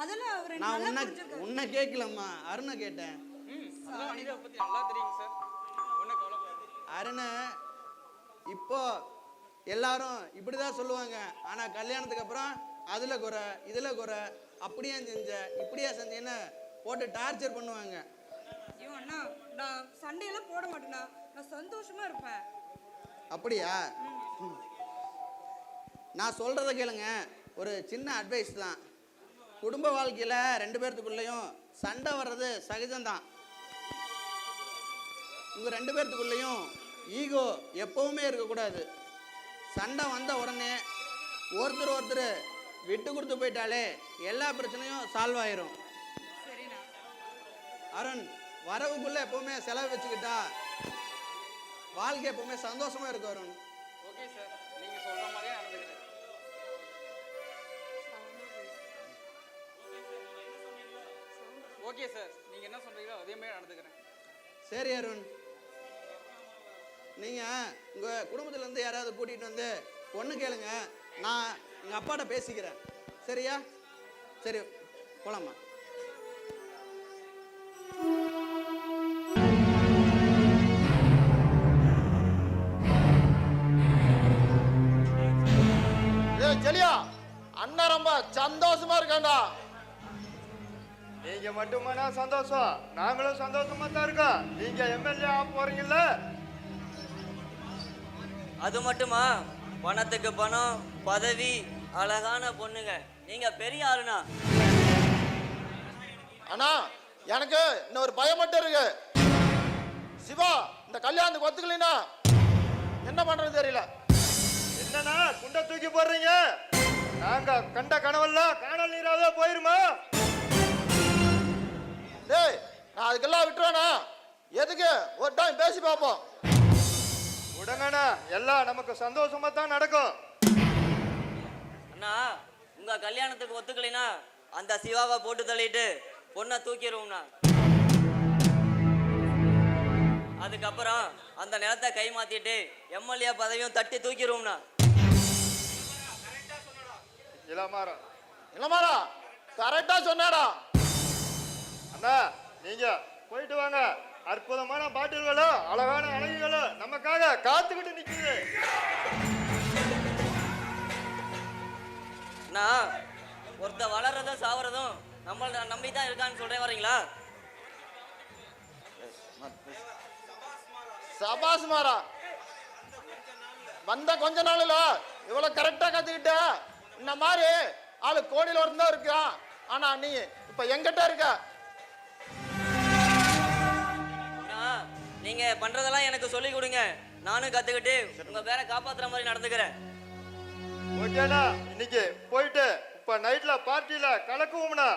அதெல்லாம் அவர் நான் நல்லா உன்னை புரிஞ்சிருக்காரு. உன்னை கேட்கலம்மா, அருணை கேட்டேன். அதெல்லாம் அனிதாவை பற்றி நல்லா தெரியுங்க சார், ஒன்றும் கவலைப்படாது. அருணை இப்போ எல்லாரும் இப்படிதான் சொல்லுவாங்க, ஆனா கல்யாணத்துக்கு அப்புறம் அதுல குறை இதுல குறை, அப்படியே செஞ்ச இப்படியே செஞ்சேன்னு போட்டு டார்ச்சர் பண்ணுவாங்க. ஐயோ அண்ணா, நான் சண்டையெல்லாம் போட மாட்டேண்ணா, நான் சந்தோஷமா இருப்பேன். அப்படியா? நான் சொல்றத கேளுங்க, ஒரு சின்ன அட்வைஸ் தான். குடும்ப வாழ்க்கையில 2 பேர்த்துக்குள்ளேயும் சண்டை வர்றது சகஜம்தான். உங்க 2 பேர்த்துக்குள்ளேயும் ஈகோ எப்பவுமே இருக்கக்கூடாது. சண்டை வந்த உடனே ஒருத்தர் விட்டு கொடுத்து போயிட்டாலே எல்லா பிரச்சனையும் சால்வ் ஆயிரும். சரிண்ணா. அருண், வரவுக்குள்ள எப்பவுமே செலவு வச்சுக்கிட்டா வாழ்க்கை எப்பவுமே சந்தோஷமா இருக்கும் அருண். ஓகே சார், நீங்கள் சொல்கிற மாதிரியே நடந்துக்கிறேன். ஓகே சார், நீங்கள் என்ன சொல்கிறீங்களோ அதே மாதிரி நடந்துக்கிறேன். சரி அருண், நீங்க உங்க குடும்பத்துல இருந்து யாராவது கூட்டிட்டு வந்து பொண்ணு கேளுங்க, நான் எங்க அப்பாட்ட பேசிக்கிறேன். சரியா? சரி, போலாமா? செலியா, அண்ணன் ரொம்ப சந்தோஷமா இருக்காண்டா. நீங்க மட்டுமானா சந்தோஷம், நாங்களும் சந்தோஷமா தான் இருக்கோம். நீங்க எம்எல்ஏ ஆக போறீங்கல்ல? அது மட்டுமா? பணத்துக்கு பணம், பதவி, அழகான பொண்ணுங்க, நீங்க பெரிய ஆளுனா. அண்ணா, எனக்கு இன்னொரு பயம் மட்டும் இருக்கு. சிவா இந்த கல்யாணத்துக்கு ஒத்துக்கலைன்னா என்ன பண்றது தெரியல. என்னன்னா குண்டை தூக்கி போடுறீங்க? நாங்க கண்ட கனவெல்லாம் காணல் நீராவே போயிருமா? டேய், நான் அதுக்கெல்லாம் விட்டுருவேண்ணா. எதுக்கு ஒரு டைம் பேசி பார்ப்போம். உடனே எல்லாம் நமக்கு சந்தோஷமா தான் நடக்கும். அண்ணா, உங்க கல்யாணத்துக்கு ஒத்துக்கலைன்னா அந்த சிவாவை போட்டு தள்ளிட்டு பொண்ணை தூக்கிடுவோம்ண்ணா. அதுக்கப்புறம் அந்த நிலத்தை கை மாத்திட்டு எம்எல்ஏ பதவியும் தட்டி தூக்கிடுவோம்ண்ணா. இளமாரா கரெக்டா சொன்னாடா. அண்ணா, நீங்க போயிட்டு வாங்க. அற்புதமான பாட்டில்களும் அழகான அழகுகளும் நமக்காக காத்துக்கிட்டு நிக்குது. அண்ணா, ஒருத்த வளர்றதும் சாவறதும் நம்மள நம்பி தான் இருக்கான்னு சொல்றேன், வரீங்களா? சபாஸ் மாரா, வந்த கொஞ்ச நாள்ல இவ்வளவு கரெக்டா கத்துக்கிட்ட. இந்த மாதிரி ஆளு கோடியில் ஒருத்தன் இருக்கா, ஆனா நீ இப்ப எங்கிட்ட இருக்க. நீங்க பண்றதெல்லாம் எனக்கு சொல்லி கொடுங்க, நானும் கத்துக்கிட்டு உங்க பேரை காப்பாத்துற மாதிரி நடந்துக்கிறேன். ஓகேண்ணா, இன்னைக்கு போயிட்டு இப்ப நைட்ல பார்ட்டியில கலக்குவோம்னா.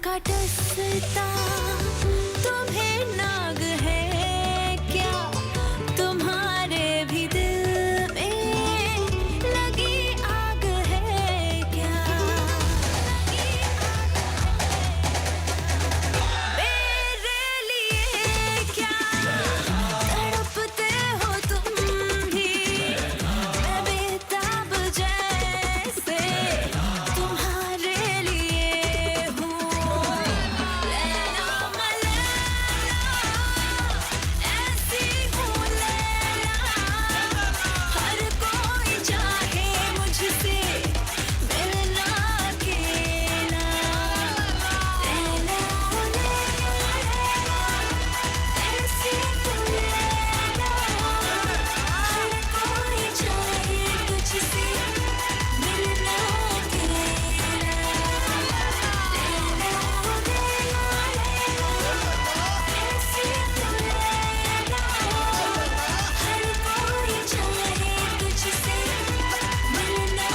का डसता तुम्हें नाग है क्या? तुम्हारे भी दिल में लगी आग है क्या? मेरे लिए क्या तड़पते हो तुम भी? मैं बेताब जैसे तुम्हारे लिए हूँ। लैला मलैला ऐसी हूँ लैला, हर कोई चाहे मुझसे मिलना अकेला। लैला ऐसी हूँ लैला, हर कोई चाहे तुझसे मिलना अकेला। ऐसी हूँ लैला, हर कोई चाहे तुझसे मिलना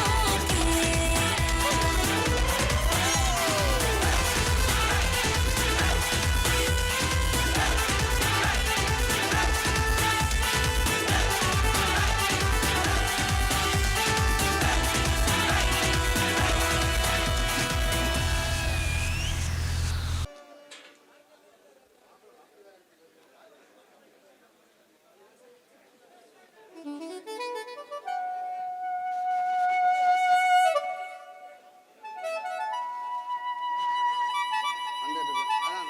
வந்துட்டு இருக்கு. அதான்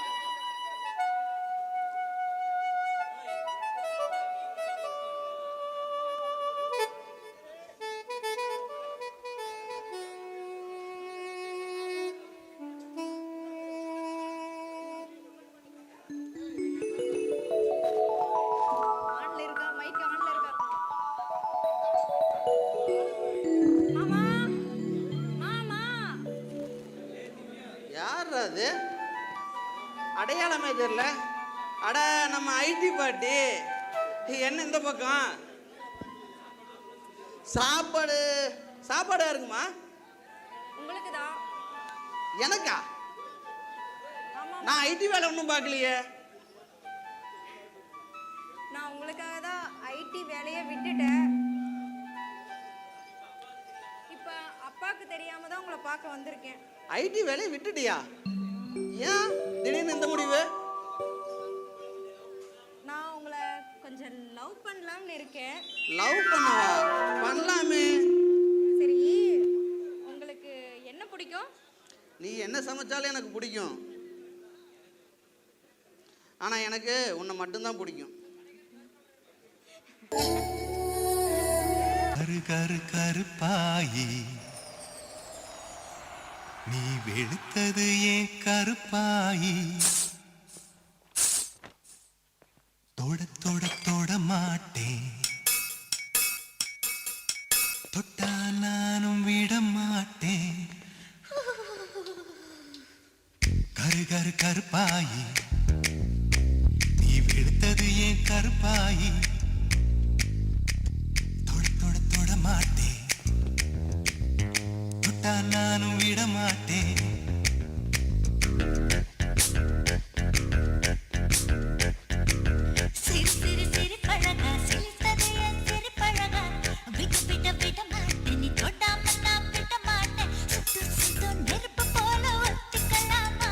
ஆன்ல இருக்கா? மைக் ஆன்ல இருக்கா? மாமா மாமா யார் அது? அடையாளமே தெரியல. அட நம்ம ஐடி பாட்டி. என்ன இந்த பக்கம்? சாப்பாடு சாப்பாடு இருக்குமா? உங்களுக்கு தான். எனக்கா? ஆமா நான் ஐடி வேலை ஒன்றும் பார்க்கலையே. நான் உங்களுக்காக தான் ஐடி வேலையை விட்டுட்டேன். இப்போ அப்பாவுக்கு தெரியாம தான் உங்களை பார்க்க வந்திருக்கேன். ஐடி வேலையை விட்டுட்டியா? ஏன் திடீர்னு இந்த முடிவு? நான் உங்களை கொஞ்சம் லவ் பண்ணலாம்னு இருக்கேன். லவ் பண்ணவா? பண்ணலாமே. சரி, உங்களுக்கு என்ன பிடிக்கும்? நீ என்ன சமைச்சாலும் எனக்கு பிடிக்கும். ஆனால் எனக்கு உன்னை மட்டும்தான் பிடிக்கும். கரு கரு கருப்பாயி நீ வெளுத்தது ஏன் கருப்பாயி? தொட தொட தொட மாட்டேன், தொட்டா நானும் விட மாட்டேன். கரு கரு கருப்பாயி நீ வெளுத்தது ஏன் கருப்பாயி? தொட தொட தொட மாட்டேன், தொட்டா நானும் விட மாட்டேன். சிறு சிறு சிறு பழகா சிலித்தது என் சிறு பழகா, விட்டு விட விட மாட்டேன், நீ தொடாம நான் விட மாட்டேன். சுட்டு சுட்டு நெருப்பு போல ஒத்திக்கலாமா?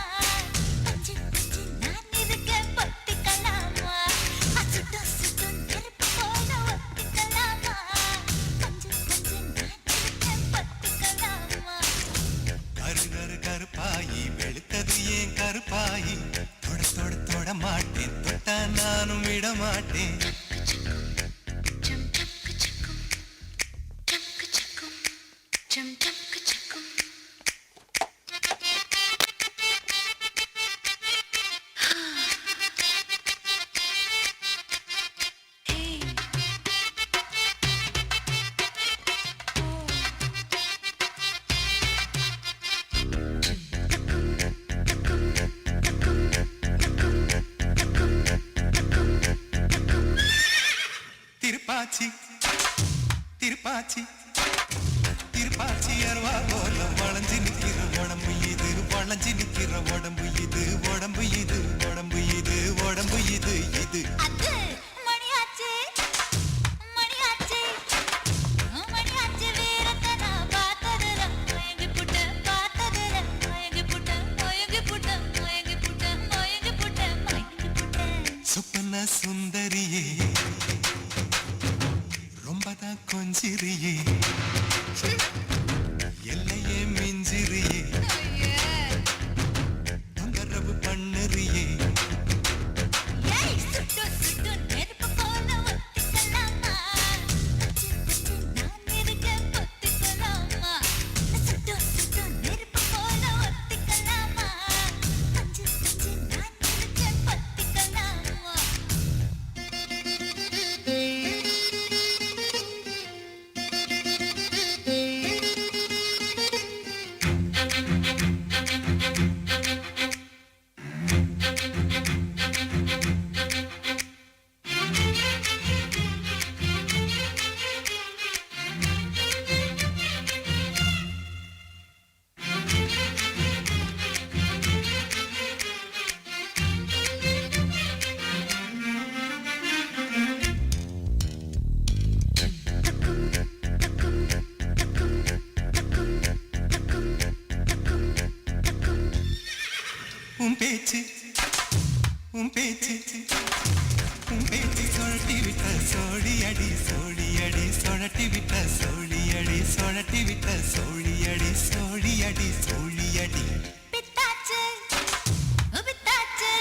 பஞ்சு பஞ்சு நான் இருக்கேன் பத்திக்கலாமா? சுட்டு சுட்டு நெருப்பு போல ஒத்திக்கலாமா? பஞ்சு பஞ்சு நான் இருக்கேன் பத்திக்கலாமா? கரு கரு கருப்பாயி வெளுத்தது ஏன் கருப்பாயி? தொட தொட தொட மாட்டேன், தொட்டா நானும் விட மாட்டேன். Jum chaka chakum, chaka chakum, jum chaka chakum. Hey. Thiruppachi Thiruppachi Thiruppachi அருவா போல வளைஞ்சு நிற்கிற உடம்பு இது பண வளைஞ்சி நிக்கிற உடம்பு இது உடம்பு இது உடம்பு இது உடம்பு இது இது அது மணியாச்சு மணியாச்சு மணியாச்சு வீரத்தை நான் பார்த்ததுல மயங்கி புட்டேன் பார்த்ததுல மயங்கி புட்டேன் மயங்கி புட்டேன் மயங்கி புட்டேன் மயங்கி புட்டேன் மயங்கி புட்டேன் சுப்பன சுந்தரியே ரொம்பதான் கொஞ்சிரியே எல்லையே மிஞ்சிரியே தொந்தரவு பண்ணுறியே ஏய் சுட்டு சுட்டு நெருப்பு போல ஒத்திக்கலாமா நான் இருக்கேன் பொத்திக்கலாமா சுட்டு சுட்டு நெருப்பு போல ஒத்திக்கலாமா பஞ்சு பஞ்சு நான் இருக்கேன் பொத்திக்கலாமா உன் பேச்சு உன் பேச்சு உன் பேச்சு சொழட்டி விட்ட சோழி அடி சொழட்டி விட்ட சோழி அடி சொழட்டி விட்ட சோழி அடி சோழி அடி சோழி அடி பித்தாச்சு பித்தாச்சு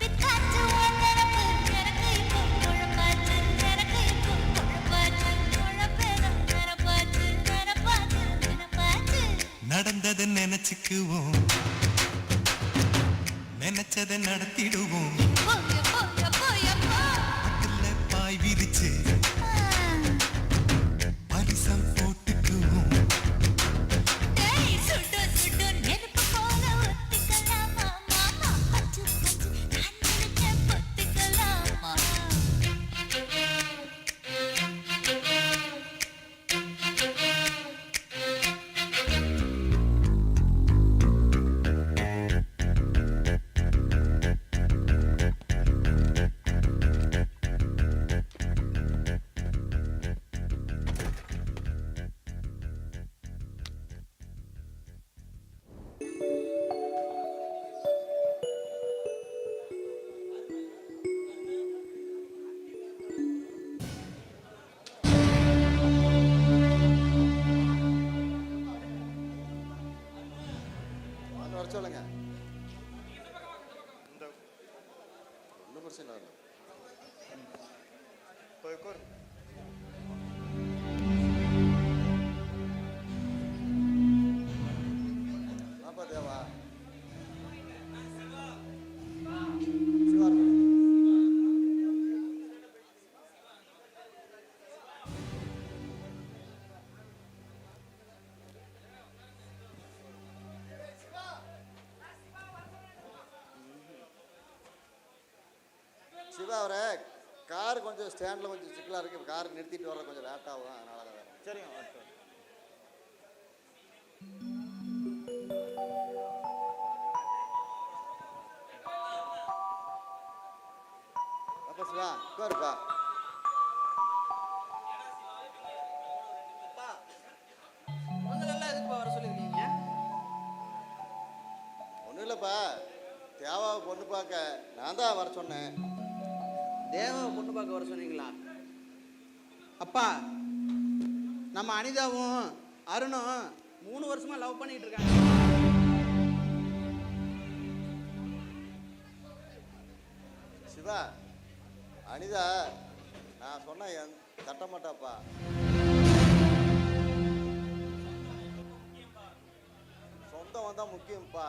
பித்தாச்சு உனக்கு எனக்கு இப்போ குழப்பாச்சு எனக்கு இப்போ குழப்பாச்சு குழப்பேதான் நிரப்பாச்சு நிரப்பாச்சு நிரப்பாச்சு நடந்ததை நினைச்சுக்குவோம் நினைச்சதை நடத்திடுவோம் போய போய போய போ பட்டுல பாய் விரிச்சு பரிசம் போட்டுக்குவோம் டேய் சுட்டு சுட்டு நெருப்பு போல ஒத்திக்கலாமா மாமா பஞ்சு பஞ்சு நான் இருக்கேன் பொத்திக்கலாமா வர சொல்லுங்க. ஒன்றும் பிரச்சனை இல்லை. போய் உட்காரு. வாப்பா தேவா. சிவா இருக்கு. சிவா அவரை கார் கொஞ்சம் ஸ்டாண்டில் கொஞ்சம் சிக்கலாக இருக்குது. கார் நிறுத்திட்டு வர கொஞ்சம் லேட் ஆகும், அதனால தான் வேறு. சரிங்க வரட்டும். அப்பா சிவா உட்காருப்பா. அப்பா உங்களெல்லாம் எதுக்குப்பா வர சொல்லியிருக்கீங்க? ஒன்றும் இல்லைப்பா, தேவாவை பொண்ணு பார்க்க நான் தான் வர சொன்னேன். தேவாவை பொண்ணு பார்க்க வர சொன்னீங்களா? அப்பா நம்ம அனிதாவும் அருணும் 3 வருஷமா லவ் பண்ணிட்டு இருக்காங்க. சிவா, அனிதா நான் சொன்ன தட்ட மாட்டாப்பா. சொந்தம் வந்தா முக்கியம்ப்பா.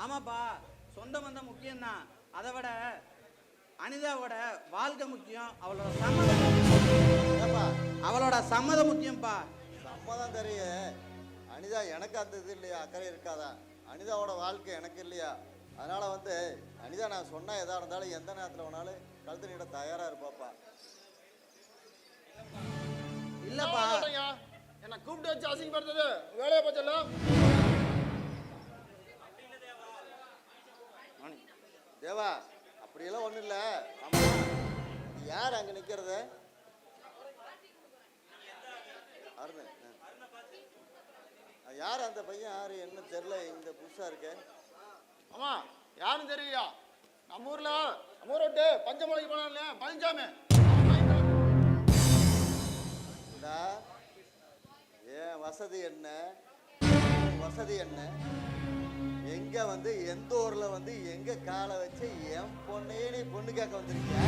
ஆமாப்பா, சொந்தம் வந்தா முக்கியம்தான். அதை விட அனிதாவோட வாழ்க்கை முக்கியம். அவளோட சம்மதம் முக்கியம்ப்பா. சம்மதம் தெரியும். அனிதா எனக்கு அந்த இது இல்லையா, அக்கறை இருக்காதா? அனிதாவோட வாழ்க்கை எனக்கு இல்லையா? அதனால அனிதா நான் சொன்னா எதா இருந்தாலும் எந்த நேரத்தில் வேணாலும் கழுத்து நீட தயாரா இருப்பாப்பா. இல்லப்பா, என்ன கூப்பிட்டு வச்சு அசிங்கப்படுத்துறது வேலையை போச்செல்லாம். தேவா அப்படியெல்லாம் ஒன்றும் இல்லை. ஆமா, யார் அங்கே நிற்கிறது? அருண். யார் அந்த பையன்? யாரு என்ன தெரியல, இந்த புதுசா இருக்கு. ஆமா, யாரும் தெரியலையா? நம்ம ஊர்ல நம்ம ஊரை விட்டு பஞ்சமலைக்கு போனால பழனிசாமி. ஏன் வசதி என்ன, வசதி என்ன, எங்க வந்து எந்த ஊர்ல வந்து எங்க காலை வச்சு என் பொண்ணையே நீ பொண்ணு கேட்க வந்திருக்கிய?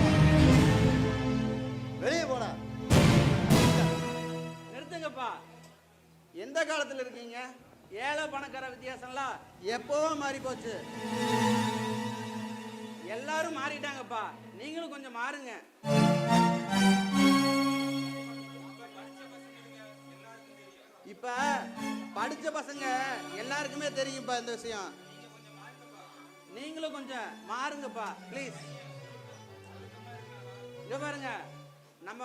வெளியே போனா. நிறுத்துங்கப்பா. எந்த காலத்துல இருக்கீங்க? ஏழை பணக்கார வித்தியாசம்லாம் எப்பவோ மாறி போச்சு. எல்லாரும் மாறிட்டாங்கப்பா, நீங்களும் கொஞ்சம் மாறுங்க. இப்ப படிச்ச பசங்க எல்லாருக்குமே தெரியும்ப்பா இந்த விஷயம். நீங்களும் கொஞ்சம் மாறுங்கப்பா ப்ளீஸ். இங்க பாருங்க, நம்ம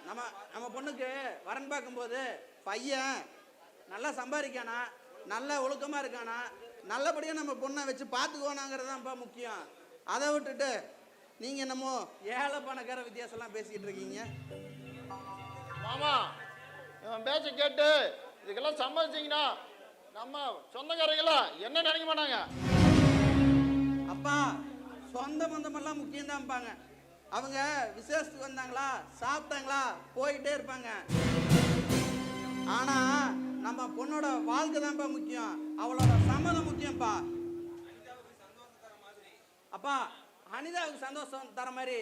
நம்ம நம்ம பொண்ணுக்கு வரன் பார்க்கும்போது பையன் நல்லா சம்பாதிக்கானா, நல்ல ஒழுக்கமா இருக்கானா, நல்லபடியாக நம்ம பொண்ணை வச்சு பார்த்துக்கோனாங்கிறதான்ப்பா முக்கியம். அதை விட்டுட்டு நீங்க என்னமோ ஏழை பணக்கார வித்தியாசம்லாம் பேசிக்கிட்டு இருக்கீங்க. மாமா, இவன் பேச்ச கேட்டு இதுக்கெல்லாம் சம்மதிச்சிங்கன்னா நம்ம சொந்தக்காரங்களா என்ன நினைக்க மாட்டாங்க? அப்பா, சொந்த பந்தமெல்லாம் முக்கியம்தான்ப்பாங்க. அவங்க விசேஷத்துக்கு வந்தாங்களா, சாப்பிட்டாங்களா, போயிட்டே இருப்பாங்க. ஆனா நம்ம பொண்ணோட வாழ்க்கை தான்ப்பா முக்கியம், அவளோட சம்மதம் முக்கியம்ப்பா. அப்பா, அனிதாவுக்கு சந்தோஷம் தர மாதிரி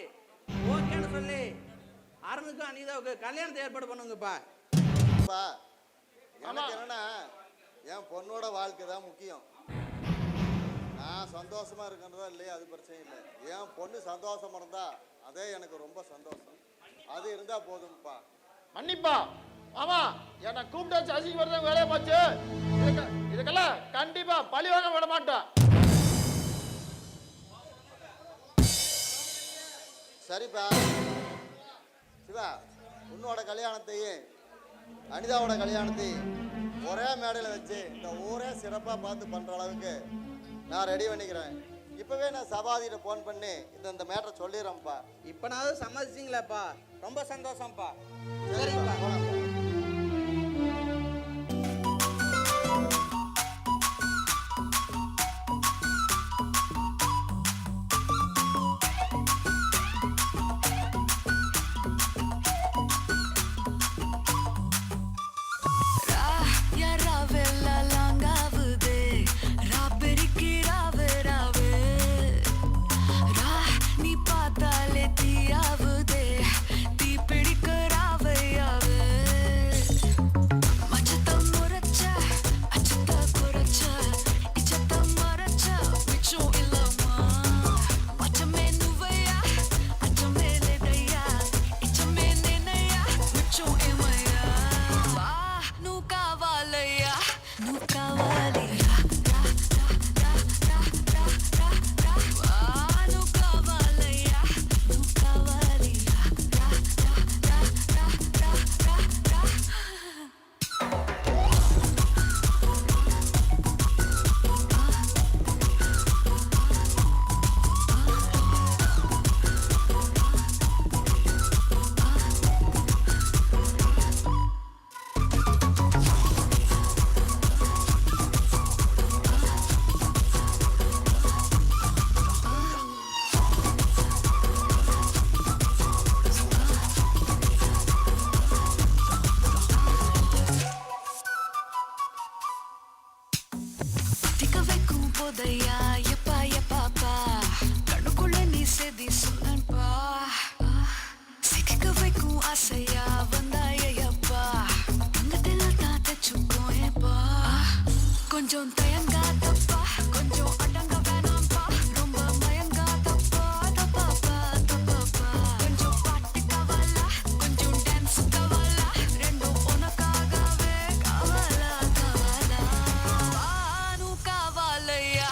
ஓகேன்னு சொல்லி அருணுக்கும் அனிதாவுக்கு கல்யாணத்தை ஏற்பாடு பண்ணுங்கப்பா. எனக்கு என்னன்னா என் பொண்ணோட வாழ்க்கை தான் முக்கியம். நான் சந்தோஷமா இருக்கிறதா இல்லையா அது பிரச்சனை இல்லை. என் பொண்ணு சந்தோஷமா இருந்தா அதே எனக்கு ரொம்ப சந்தோஷம். அது இருந்தா போதும்ப்பா. மன்னிப்பா மாமா, என்னை கூப்பிட்டு வச்சு அசிங்கப்படுறது வேலையை போச்சு. இதுக்கெல்லாம் கண்டிப்பா பழி வாங்க விட மாட்டேன். சரிப்பா சிவா, உன்னோட கல்யாணத்தையும் அனிதாவோட கல்யாணத்தையும் ஒரே மேடையில் வச்சு இந்த ஊரே சிறப்பாக பார்த்து பண்ணுற அளவுக்கு நான் ரெடி பண்ணிக்கிறேன். இப்போவே நான் சபாதியிட்ட ஃபோன் பண்ணி இந்த மேட்டரை சொல்லிடுறேன்ப்பா. இப்போனாவது சம்மதிச்சிங்களேப்பா, ரொம்ப சந்தோஷம்ப்பா. சரிப்பா, போலாம்ப்பா. கொஞ்சம் தயங்காதப்பா, கொஞ்சம் அடங்க வேணாம்பா, ரொம்ப மயங்காதப்பா, தப்பாப்பா தப்பாப்பா. கொஞ்சம் பாட்டு கவலா, கொஞ்சம் டான்ஸ் கவலா, ரெண்டும் உனக்காகவே கவலா கவலா. நூ காவாலையா,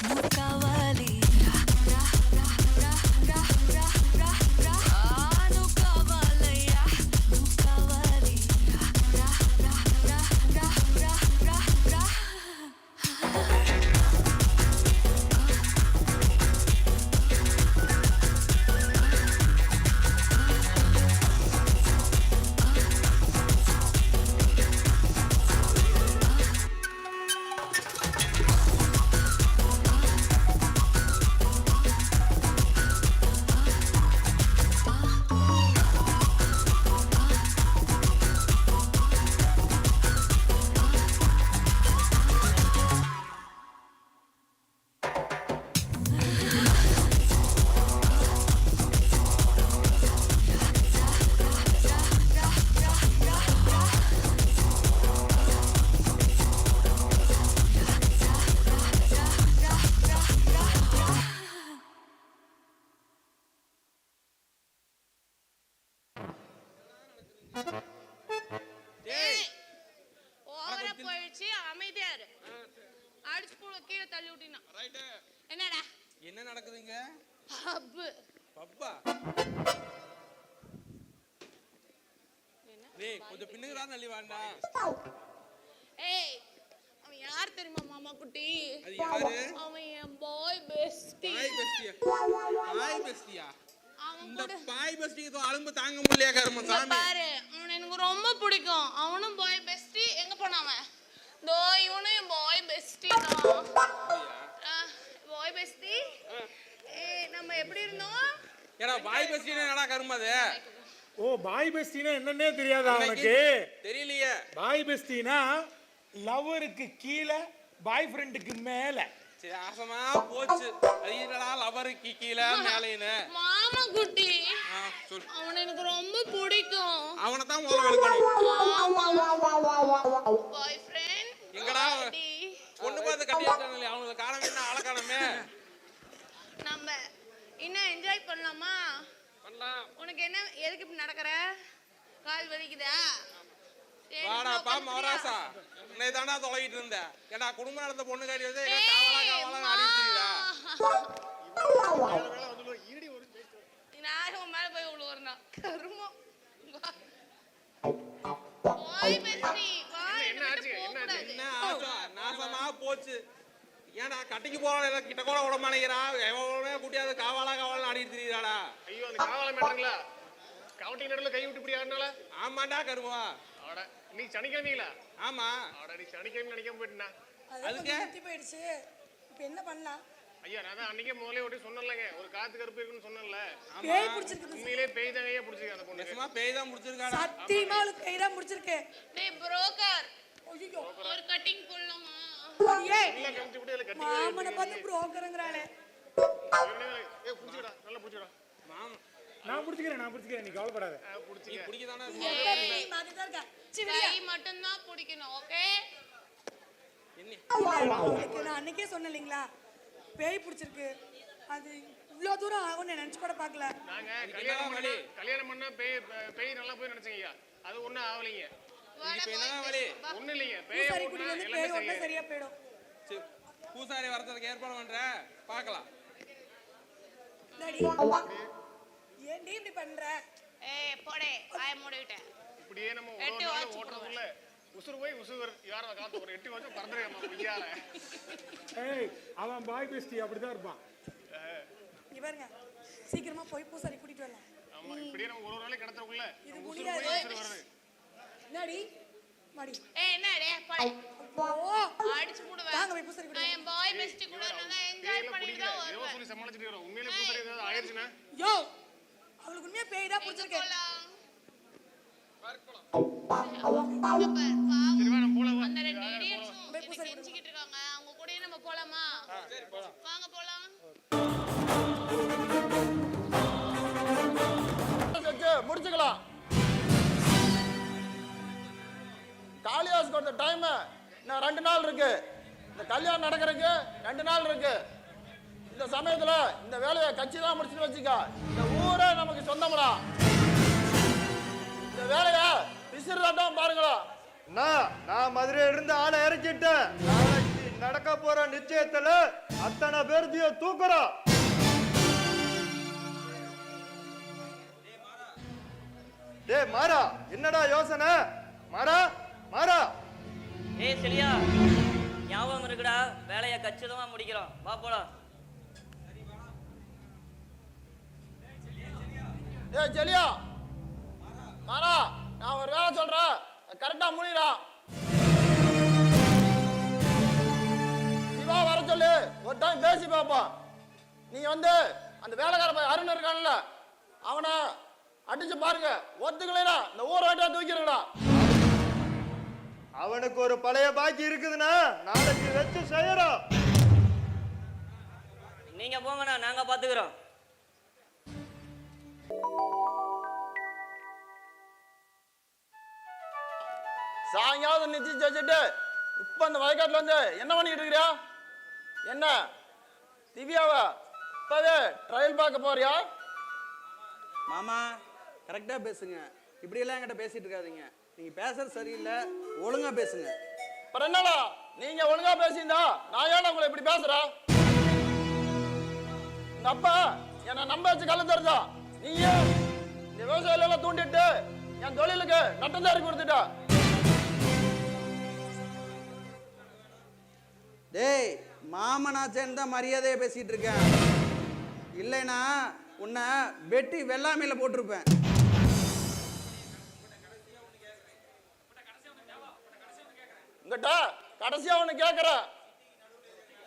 நூ காவாலியா, ரா ரா ரா ரா ரா ரா ரா. நூ காவாலையா, நூ ஓவரா போயிடுச்சு, அமைதியா இரு. அடிச்சு போடு, கீழே தள்ளி விட்டினா. என்னடா என்ன நடக்குதுங்க? பப்பு. பப்பா டேய் கொஞ்சம் பின்னுக்குறா தள்ளி வாண்டா. ஏய், அவன் யார் தெரியுமா மாமா குட்டி? அது யாரு? அவன் என் பாய் பெஸ்டி. பாய் பெஸ்டியா? பாய் பெஸ்டியா? அவன் இந்த கூட பாய் பெஸ்டிக்கு அலும்பு தாங்க முடியலையா கரும இங்க சாமி? பாரு, அவனை எனக்கு ரொம்ப பிடிக்கும். அவனும் பாய் பெஸ்டி. எங்க போனாவன்? தோ இவனும் என் பாய் பெஸ்டி தான். Boy bestie. நம்ம எப்படி இருந்தோம்? ஏடா பாய் பெஸ்டினா என்னடா கரும அது? ஓ பாய் பெஸ்டினா என்னன்னே தெரியாதா உனக்கு? தெரியலையே. பாய் பெஸ்டினா லவருக்கு கீழே பாய் ஃப்ரெண்டுக்கு மேல. சரி ஆசமா போச்சு. அது என்னடா லவருக்கு கீழே மேலேன்னு? மாமா குட்டி, சொல். அவனை எனக்கு ரொம்ப பிடிக்கும். அவனை தான் முதல்ல வெளுக்கணும். பாய் ஃப்ரெண்ட் எங்கடா பொண்ணு பார்த்து கட்டியாச்சானே அவனுக்கு காரணம் என்ன? ஆளக்கானமே. நம்ம இன்னும் என்ஜாய் பண்ணலாமா? பண்ணலாம். உனக்கு என்ன, எதுக்கு இப்படி நடக்கற? கால் வலிக்குதா? வாடா பா மவராசா, உன்னை தாண்டா தொலைகிட்டு இருந்த. ஏடா குடும்பம் நடந்த பொண்ணு காட்டி வந்து என்ன காவலா காவலா ஆடிட்டுடா. நான் உன் மேல போய் விழுவுறேனா? கருமம். பாய் பெஸ்டி, பாய் என்ன ஆச்சு? என்ன ஆச்சா? நாசமா போச்சு. ஏன்டா கட்டிக்கு போறா கிட்ட கூட விட மாட்டேங்கிறா. எவனே குட்டியாவது காவாலா காவாலா ஆடிட்டு திரியுறாடா. ஐயோ அந்த காவால மேட்டருங்களா? கவுண்டிங் நடுவுல கை விட்டு இப்படி ஆடுனால? ஆமாண்டா கருவா. ஆட நீ சனிக்கிழமைங்களா? ஆமா. ஆட நீ சனிக்கிழமை நினைக்காம போயிட்டா. அதுக்கு சுத்தி போயிடுச்சு. இப்போ என்ன பண்ணலாம்? ஐயா நான் தான் அன்னைக்கே முதல்ல ஓட்டி சொன்னேன்லங்க, ஒரு காத்து கருப்பு இருக்குன்னு சொன்னேன்ல. பேய் பிடிச்சிருக்கு. உண்மையிலே பேய் தான் ஐயா பிடிச்சிருக்கு அந்த பொண்ணு. நிஜமா பேய் தான் பிடிச்சிருக்காடா. சத்தியமா அவளுக்கு பேய் தான் பிடிச்சிருக்கு. டேய் புரோக்கர், ஐயோ ஒரு கட்டிங் போடலாமா? ஏய் இல்ல கமிட்டி விட்டு கட்டி. மாமனை பார்த்து புரோக்கருங்கறானே. ஏய் புடிச்சுடா, நல்லா புடிச்சுடா. மாமா நான் பிடிச்சிக்கிறேன் நீ கவலைப்படாத. நீ பிடிக்கதானே? நீ மாதிரி தான் இருக்க. கை மட்டும் தான் பிடிக்கணும், ஓகே? உங்களுக்கு நான் அன்னைக்கே சொன்னேன் இல்லைங்களா, பேய் பிடிச்சிருக்கு. அது இவ்வளோ தூரம் ஆகும்னு நினைச்சு கூட பார்க்கல. நாங்க கல்யாணம் பண்ண பேய் நல்லா போய் நினைச்சீங்க ஐயா. அது ஒண்ணும் ஆகலைங்க. இப்போ என்ன வழி? ஒண்ணும் இல்லைங்க. பூசாரி குடி வந்து பேய் ஒண்ணா சரியா போயிடும். சரி பூசாரி வரதுக்கு ஏற்பாடு பண்ற, பார்க்கலாம். டேடி ஏன் நீ இப்படி பண்ற? ஏய் போடே, வாய மூடிட்டேன். இப்படியே நம்ம ஒரு நாள் ஓட்டறதுக்குள்ள உசுறு போய் உசுறு யார காத்து ஒரு 8 வருஷம் பறந்துறேம்மா பொய்யால. ஏய் அவன் பாய் பெஸ்டி அப்படிதான் இருப்பான். இவருங்க சீக்கிரமா போய் பூசாரி கூட்டிட்டு வரலாம். ஆமா இப்படியே நம்ம ஒரு நாளைக்கு கடத்துறதுக்குள்ள இது உசுறு முடியாது. போய் உசுறு வருது. என்னடி மாடி? ஏய் என்னடே போடே. ஓ அடிச்சு போடுவேன். வாங்க போய் பூசாரி கூட்டிட்டு. நான் என் பாய் பெஸ்டி கூட நல்லா என்ஜாய் பண்ணிட்டு தான் ஏதோ வருவேன். சொல்லி சமாளிச்சிட்டு இருக்கோம். உண்மையிலே பூசாரி ஏதாவது ஆயிருச்சுனா? யோ அவளுக்கு உண்மையா பேய் தான் பிடிச்சிருக்கு. அந்த ரெண்டு இடியட்ஸும் கெஞ்சிக்கிட்டு இருக்காங்க. அவங்க கூடயே நம்ம போலாமா? சரி போலாம். வாங்க போலாம். முடிச்சுக்கலாம். காளியாஸ் கொடுத்த டைம் இன்னும் 2 நாள் இருக்கு. இந்த கல்யாணம் நடக்கிறதுக்கு 2 நாள் இருக்கு. இந்த சமயத்துல இந்த வேலையை கட்சி தான் முடிச்சுட்டு வச்சுக்க. இந்த ஊரே நமக்கு சொந்தம்டா. இந்த வேலையை விசிறதான் பாருங்களா. நான் மதுரையில இருந்து ஆளை இறக்கிட்டேன். நாளைக்கு நடக்க போற நிச்சயத்துல அத்தனை பேர்த்தையும் தூக்குறோம். டேய் மாறா, என்னடா யோசனை? மாறா ஏய் செலியா, ஞாபகம் இருக்குடா, வேலையை கச்சிதமா முடிக்கிறோம். வா போலாம். ஏய் செலியா, மாறா, நான் ஒரு வேலை சொல்றேன், கரெக்டா முடிடா. சிவா வர சொல்லு, ஒரு டைம் பேசி பார்ப்போம். நீங்க வந்து அந்த வேலைக்கார போய் அருண் இருக்கான்ல, அவனை அடிச்சு பாருங்க. ஒத்துக்கலைனா இந்த ஊரை வேட்டா தூக்கிடுங்கடா. அவனுக்கு ஒரு பழைய பாக்கி இருக்குதுன்னா நாளைக்கு வச்சு செய்யறோம். நீங்க போங்கண்ணா, நாங்க பாத்துக்கிறோம். சாயங்காலம் நிச்சயம் வச்சுட்டு இப்ப அந்த வயக்காட்டுல வந்து என்ன பண்ணிட்டு இருக்கிறியா? என்ன திவ்யாவா இப்பவே ட்ரையல் பார்க்க போறியா? மாமா கரெக்டாக பேசுங்க. இப்படியெல்லாம் என்கிட்ட பேசிட்டு இருக்காதீங்க. நீங்க பேசுறது சரியில்லை, ஒழுங்கா பேசுங்க. அப்புறம் என்னடா நீங்க ஒழுங்கா பேசியிருந்தா நான் ஏன் உங்களை இப்படி பேசுறேன்? உங்க அப்பா என்னை நம்ப வச்சு கல்ல தருதா, நீயே இந்த விவசாயில எல்லாம் தூண்டிட்டு என் தொழிலுக்கு நட்டம் தாரி கொடுத்துட்டா. டேய், மாமனாச்சேன்னு தான் மரியாதையை பேசிட்டு இருக்கேன். இல்லைன்னா உன்னை வெட்டி வெள்ளாமையில போட்டிருப்பேன். உங்ககிட்ட கடைசியா ஒண்ணு கேட்கறேன்.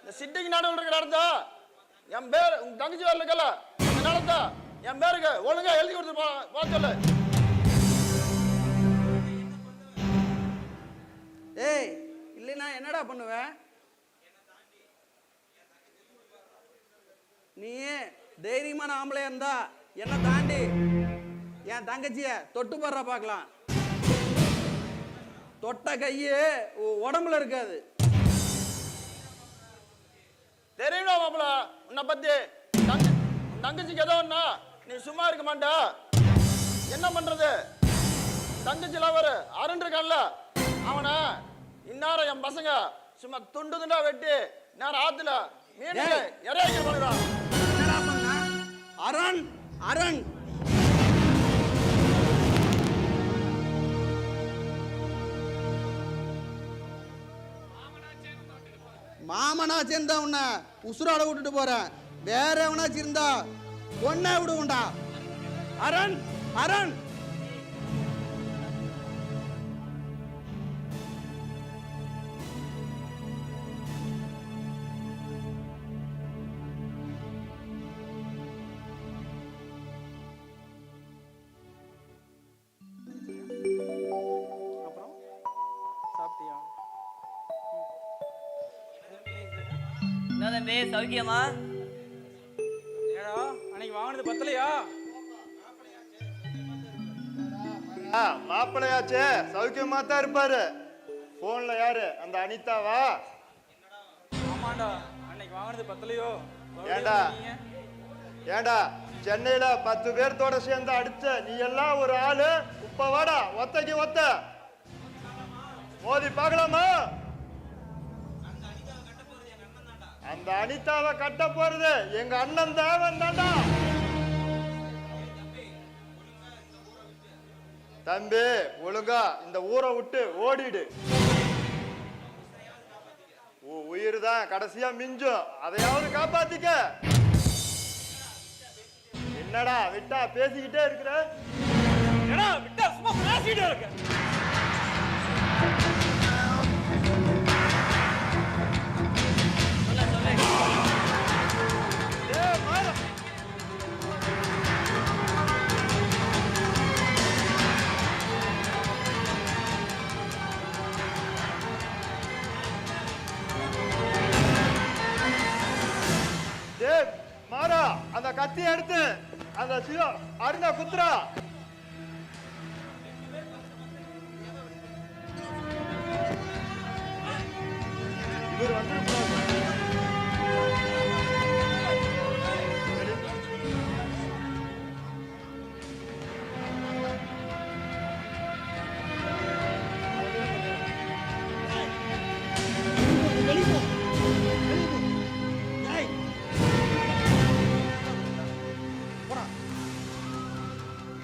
இந்த சிட்டிக்கு நடுவில் இருக்கிற இடத்த என் பேர் உங்க தங்கச்சி வேலை இருக்கல, அந்த நிலத்தை என் பேருக்கு ஒழுங்கா எழுதி கொடுத்து போ சொல்லு. ஏய், இல்லைன்னா என்னடா பண்ணுவேன்? நீ தைரியமான ஆம்பளையா இருந்தா என்ன தாண்டி என் தங்கச்சிய தொட்டு போடுற பார்க்கலாம். தொட்ட கையே உடம்புல இருக்காது. தெரியுமா மாப்பிள உன்னை பத்தி? தங்கச்சிக்கு ஏதோ ஒண்ணா நீ சும்மா இருக்க மாட்டா. என்ன பண்றது? தங்கச்சி லவர் அருண் இருக்கான்ல, அவனை இந்நேரம் என் பசங்க சும்மா துண்டு துண்டா வெட்டி நேரம் ஆத்துல மீன் இறையாக்கி பண்ணுறான். என்னடா சொன்ன? அருண் அருண் மாமனாச்சு இருந்தா உன்னை உசுராட விட்டுட்டு போறேன். வேற எவனாச்சு இருந்தா ஒன்ன விடுவோண்டா. அருண் அருண் அப்புறம் சாப்பிட்டியா? என்ன தம்பி சௌக்கியமா? ஏடா அன்னைக்கு வாங்கினது பத்தலையா? மாப்பிள்ளையாச்சே சௌக்கியமா தான் இருப்பாரு. போன்ல யாரு? அந்த அனிதாவா? ஆமாண்டா, அன்னைக்கு வாங்கினது பத்தலையோ? ஏண்டா ஏண்டா சென்னையில 10 பேர்த்தோட சேர்ந்து அடிச்ச நீ எல்லாம் ஒரு ஆளு. இப்ப வாடா ஒத்தைக்கு ஒத்த மோதி பார்க்கலாமா? அந்த அனிதாவை கட்ட போறது எங்க அண்ணன் தேவன் தாண்டா. தம்பி ஒழுங்கா இந்த ஊரை விட்டு ஓடிடு. உயிர் தான் கடைசியா மிஞ்சும், அதையாவது காப்பாத்திக்க. என்னடா விட்டா பேசிக்கிட்டே இருக்கிற? விட்டா சும்மா பேசிட்டே இருக்க. மாறா அந்த கத்தி எடுத்து அந்த அருணா குத்துறா. இவர் வந்துருப்பாரு.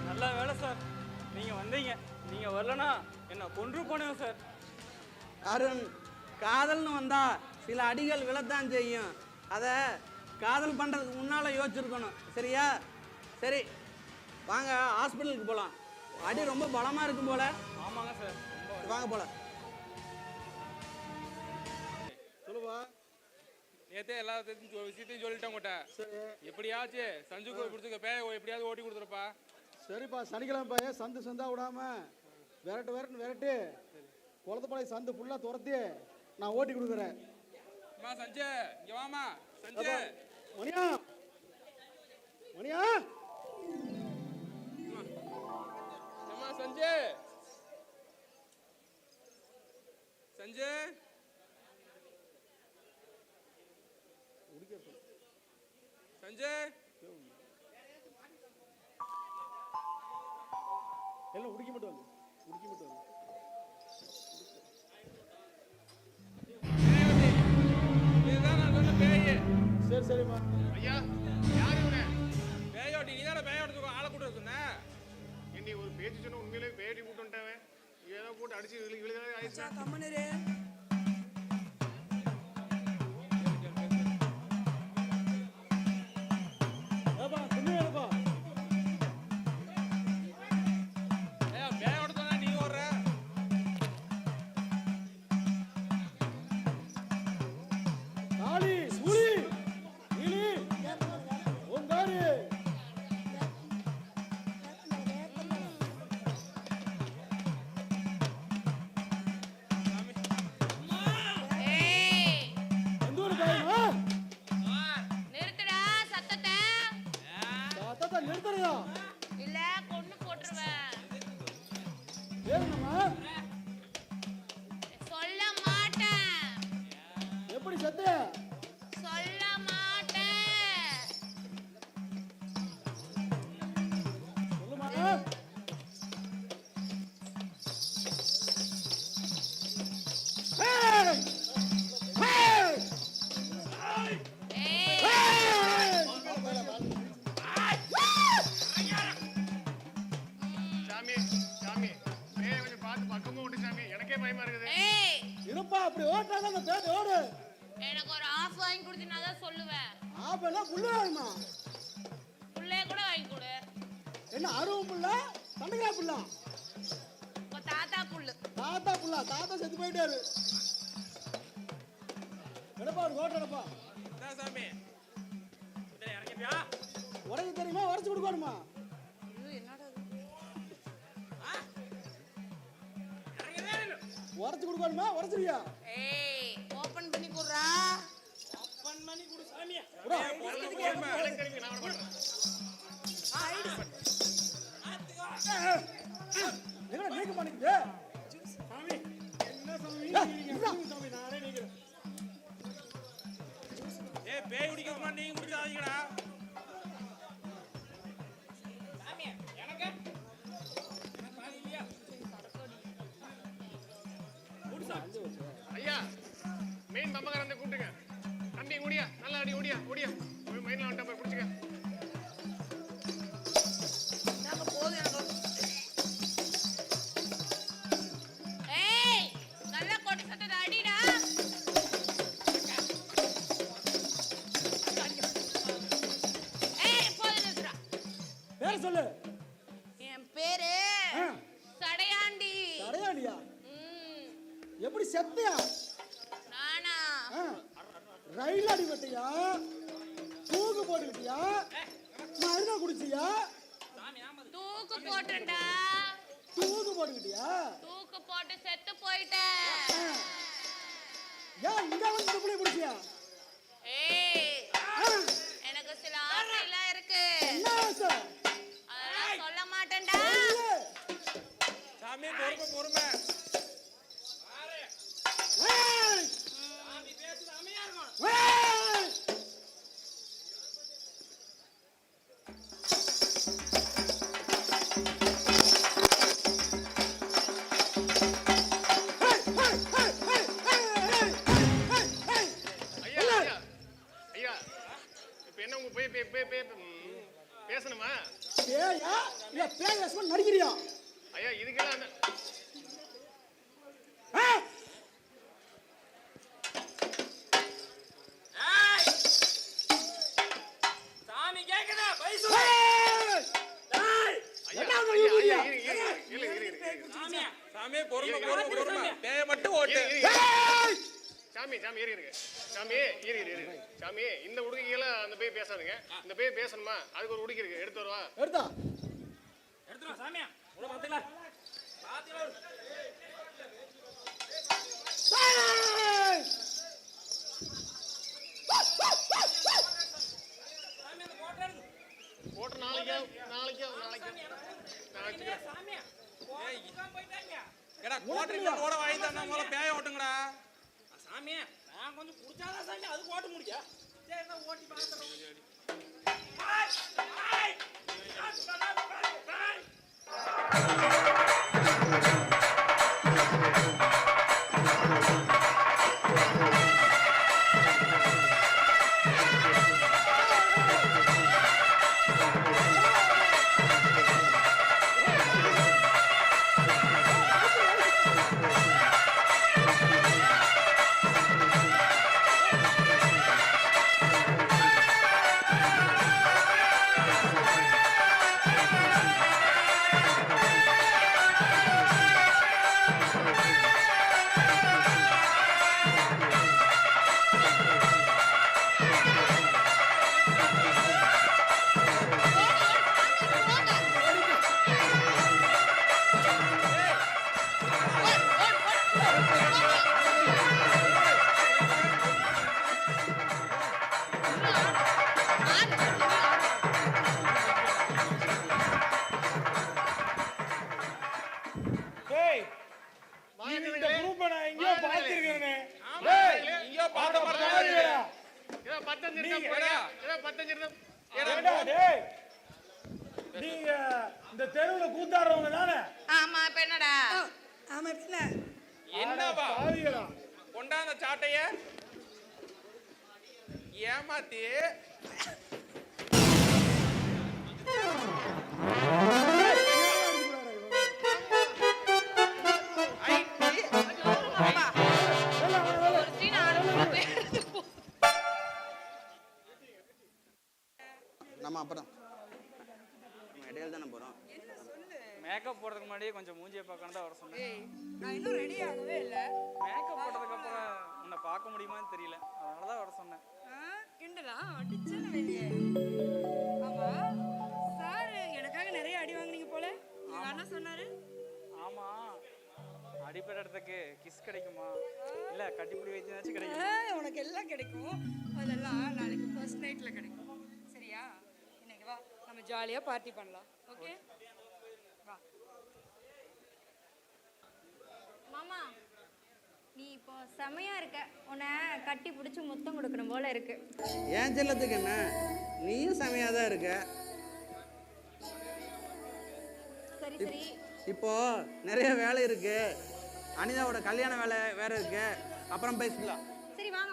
நல்ல வேலை சார், நீங்க வந்தீங்க. நீங்க வரலனா என்ன கொன்று போனீங்க சார். அருண், காதல்னு வந்தா சில அடிகள் விழத்தான் செய்யும். அதை காதல் பண்றதுக்கு முன்னால யோசிச்சிருக்கணும். சரியா? சரி வாங்க ஹாஸ்பிட்டலுக்கு போலாம். அடி ரொம்ப பலமா இருக்கும் போல. ஆமாங்க சார். வாங்க போல. சொல்லுவா. நேத்தே எல்லா விஷயத்தையும் சொல்லிட்டேன் உங்கள்கிட்ட. எப்படியாச்சு சஞ்சுக்கு பிடிச்சிக்க பேய எப்படியாவது ஓட்டி கொடுத்துருப்பா. சரிப்பா, சனிக்கிழமை பையன் சந்து சந்தா விடாம விரட்டு குளத்துப்பாளைய சந்து ஃபுல்லா துரத்தி நான் ஓட்டி கொடுக்குறேன். சஞ்சய் இங்க வாமா. சஞ்சய் மணியா மணியா சஞ்சய் சஞ்சய் சஞ்சய் எல்லாம் உடுக்கி மட்டும் வாங்க, உடுக்கி மட்டும் வாங்க. இதுதான் நான் சொன்ன பேய். சரி சரிம்மா. ஐயா யார் இவனே? பேயோட்டி நீ தானே பேயோட்டத்துக்கு ஆளை கூட்டு சொன்ன. என்னை ஒரு பேச்சு சொன்ன உண்மையிலே பேடி கூட்டு வந்துட்டவன் ஏதோ போட்டு அடிச்சு விழுதாக ஆயிடுச்சா? கம்மனரே ஏப்பா தின்னு வேணுப்பா. பேயோட்ட சொன்னா நீ ஓடுற. காளி சூளி நீலி ஓங்காரி. ஏய் எந்த ஊரு காயமா? நிறுத்துடா சத்தத்தை. தாத்தா நிறுத்துறியா? இல்ல கொன்னு போட்டுருவேன். வேணுமா? சொல்ல மாட்டேன். எப்படி சத்து? சொல்ல மாட்டேன். சொல்லுமா? ஏய்! ஏய்! ஏய் சாமி சாமி பேயை கொஞ்சம் பார்த்து பக்கமா விட்டு சாமி, எனக்கே பயமா இருக்குது. ஏய் இருப்பா அப்படி ஓட்டாத அந்த பேர் ஓடு. எனக்கு ஒரு ஆஃப் வாங்கி கொடுத்தீங்கன்னா தான் சொல்லுவேன். ஆப்பெல்லாம் புல்லு வேணுமா? புள்ளைய கூட வாங்கி கொடு. என்ன அருவம் புள்ள தண்டகா புள்ள? உங்க தாத்தா புல்லு. தாத்தா புள்ள தாத்தா செத்து போயிட்டாரு. எடுப்பா ஒரு ஓட்டு எடுப்பா. அதான் சாமி. இதில் இறங்கிட்டியா? உடனே தெரியுமா உரைச்சு கொடுக்கணுமா? உரைச்சு கொடுக்கணுமா உரைச்சிருவியா? ஏய் ஓபன் பண்ணி குடுறா. திரும்பி நான் வர மாட்டேன். எங்கடா நீக்க மாட்டேங்குது? சாமி என்ன சாமி நானே நீக்கிறேன். ஏய் பேய் குடிக்கிறதுமா நீங்க குடிச்சாதீங்கடா. சாமி எனக்கு இல்லையா? ஐயா மெயின் பம்பக்காரன் கூப்பிட்டுங்க. தம்பி ஓடியா, நல்லா அடி ஓடியா ஓடியா. மெயின்ல வந்துட்டா போய் பிடிச்சிக்க. நாங்க போதும் எனக்கு. ஏய் நல்லா கொட்டி சத்தத்தை அடிடா. ஏய் போதும் நிறுத்துடா. பேர் சொல்லு. என் பேரு சடையாண்டி. தரையாடியா? எப்படி செத்தியா? நானா ரயில் அடிபட்டியா? தூக்கு போட்டுக்கிட்டியா? மருந்தா குடிச்சியா? தூக்கு போட்டேன்டா. தூக்கு போட்டுக்கிட்டியா? தூக்கு போட்டு செத்து போயிட்டேன். ஏன் இங்க வந்து இந்த புள்ளைய பிடிச்சியா? ஏய் எனக்கு சில ஆசைலாம் இருக்கு. என்ன ஆசை? அதெல்லாம் சொல்ல மாட்டேன்டா. சாமி பொறுமை பொறுமை. ஏய்! சாமி பேசுது அமையா இருக்கும். ஏய்! ஐயா ஐயா ஐயா இப்போ என்ன உங்க பேசணுமா? பேயா இல்ல பேய் வேஷமா நடிக்கிறியா? ஐயா இதுக்கெல்லாம் அந்த சாமி கேக்குதா? பைசு. சாமி பொறுமை பொறுமை பொறுமை. பேய மட்டும் ஓட்டு. சாமி சாமி இருங்க சாமி இரு சாமி, இந்த உடுக்கையெல்லாம் அந்த பேய் பேசாதுங்க. இந்த பேய் பேசணுமா? அதுக்கு ஒரு உடுக்கை இருக்கு, எடுத்து வரவா? எடுத்தா எடுத்துறோம் சாமியா. உள்ள பாத்தீங்களா? பாத்தீங்களா? போட்டு நாளைக்கு சாமியா. ஏய் இதான் போய்ட்டாங்க. ஏடா கோட்டை ஓட வாங்கி தந்தா முதல்ல பேய ஓட்டுங்கடா. சாமியா நான் கொஞ்சம் குடிச்சாதான் சாமி அதுக்கு ஓட்ட முடியா? சரி நான் ஓட்டி பார்த்துறேன். டேய் இந்த குரூப்பை நான் எங்கேயோ பார்த்திருக்கேனே. டேய் எங்கேயோ பார்த்த மாதிரி இல்லையா? ஏதோ 15 நிமிடம் போடா. ஏதோ 15 நிமிடம். ஏடா டேய் நீங்க இந்த தெருவுல கூத்தாடுறவங்க தானே? ஆமா இப்ப என்னடா? ஆமா பின்ன என்னவா? பாவிகளா? கொண்டாந்த சாட்டைய ஏமாத்தி நம்ம அப்புறம் நம்ம இடையில தானே போகிறோம். மேக்கப் போடுறதுக்கு முன்னாடியே கொஞ்சம் மூஞ்சியை பார்க்கணும் தான் வர சொன்னேன். நான் இன்னும் ரெடி ஆகவே இல்லை. மேக்கப் போட்டதுக்கு அப்புறம் உன்னை பார்க்க முடியுமான்னு தெரியல, அதனால தான் வர சொன்னேன். கிண்டலா அடிச்சேன்னு வெளியே. ஆமா சார் எனக்காக நிறைய அடி வாங்குனீங்க போல. நீங்க என்ன சொன்னாரு? ஆமா, அடிப்பட்ட இடத்துக்கு கிஸ் கிடைக்குமா இல்ல கட்டிப்பிடி வைத்தியாச்சும் கிடைக்குமா? உனக்கு எல்லாம் கிடைக்கும். அதெல்லாம் நாளைக்கு ஃபர்ஸ்ட் நைட்ல கிடைக்கும். சரியா? இன்னைக்கு வா நம்ம ஜாலியா பார்ட்டி பண்ணலாம். ஓகே வா. மாமா நீ இப்போ செமையா இருக்க. உன்னை கட்டி பிடிச்சி முத்தம் கொடுக்கணும் போல இருக்கு. ஏன் செல்லத்துக்கு என்ன, நீயும் செமையாக தான் இருக்க. சரி சரி இப்போ நிறைய வேலை இருக்கு. அனிதாவோட கல்யாண வேலை வேற இருக்கு. அப்புறம் பேசிக்கலாம். சரி வாங்க.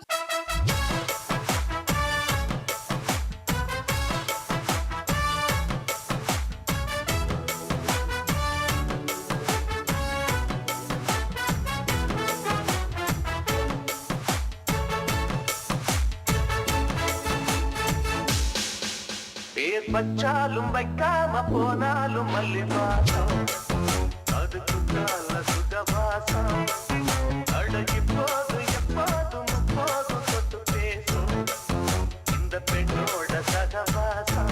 பேர் வச்சாலும் வைக்காம போனாலும் மல்லி வாசம், அதுக்குள்ளால சுகவாசம், அழகி போது எப்போதும் எப்போதும் தொட்டு பேசும் இந்த பெண்ணோட சகவாசம்.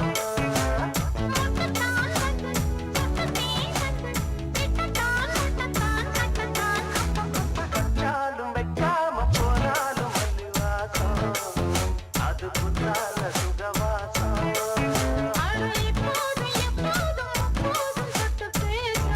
வச்சாலும் வைக்காம போனாலும் மல்லி வாசம், அதுக்குள்ளால சுகவாசம். அழகி போது எப்போதும் எப்போதும் தொட்டு பேசும்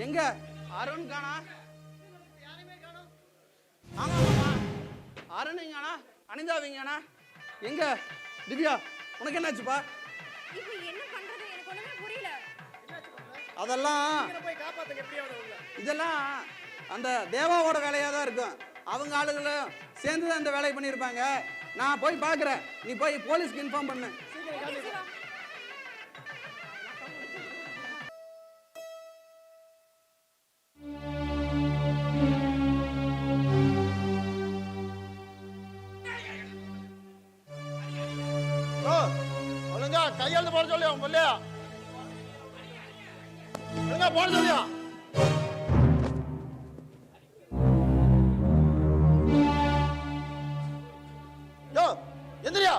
எங்க அருண் காணா? ஆமா ஆமா, அருண் காணா, அனிதாவிங்கண்ணா எங்க? திவ்யா உனக்கு என்னாச்சுப்பா? இப்போ என்ன பண்றது எனக்கு ஒண்ணுமே புரியல. அதெல்லாம் போய் காப்பாத்துங்க எப்படியாவது. இதெல்லாம் அந்த தேவாவோட வேலையாக தான் இருக்கும். அவங்க ஆளுகளும் சேர்ந்து தான் இந்த வேலையை பண்ணியிருப்பாங்க. நான் போய் பார்க்குறேன், நீ போய் போலீஸ்க்கு இன்ஃபார்ம் பண்ணு. ஓகே சிவா. ஒழுங்கா கையெழுத்து போட சொல்லியா உன் பிள்ளையா? ஒழுங்கா போட சொல்லியா? யோ எந்திரியா,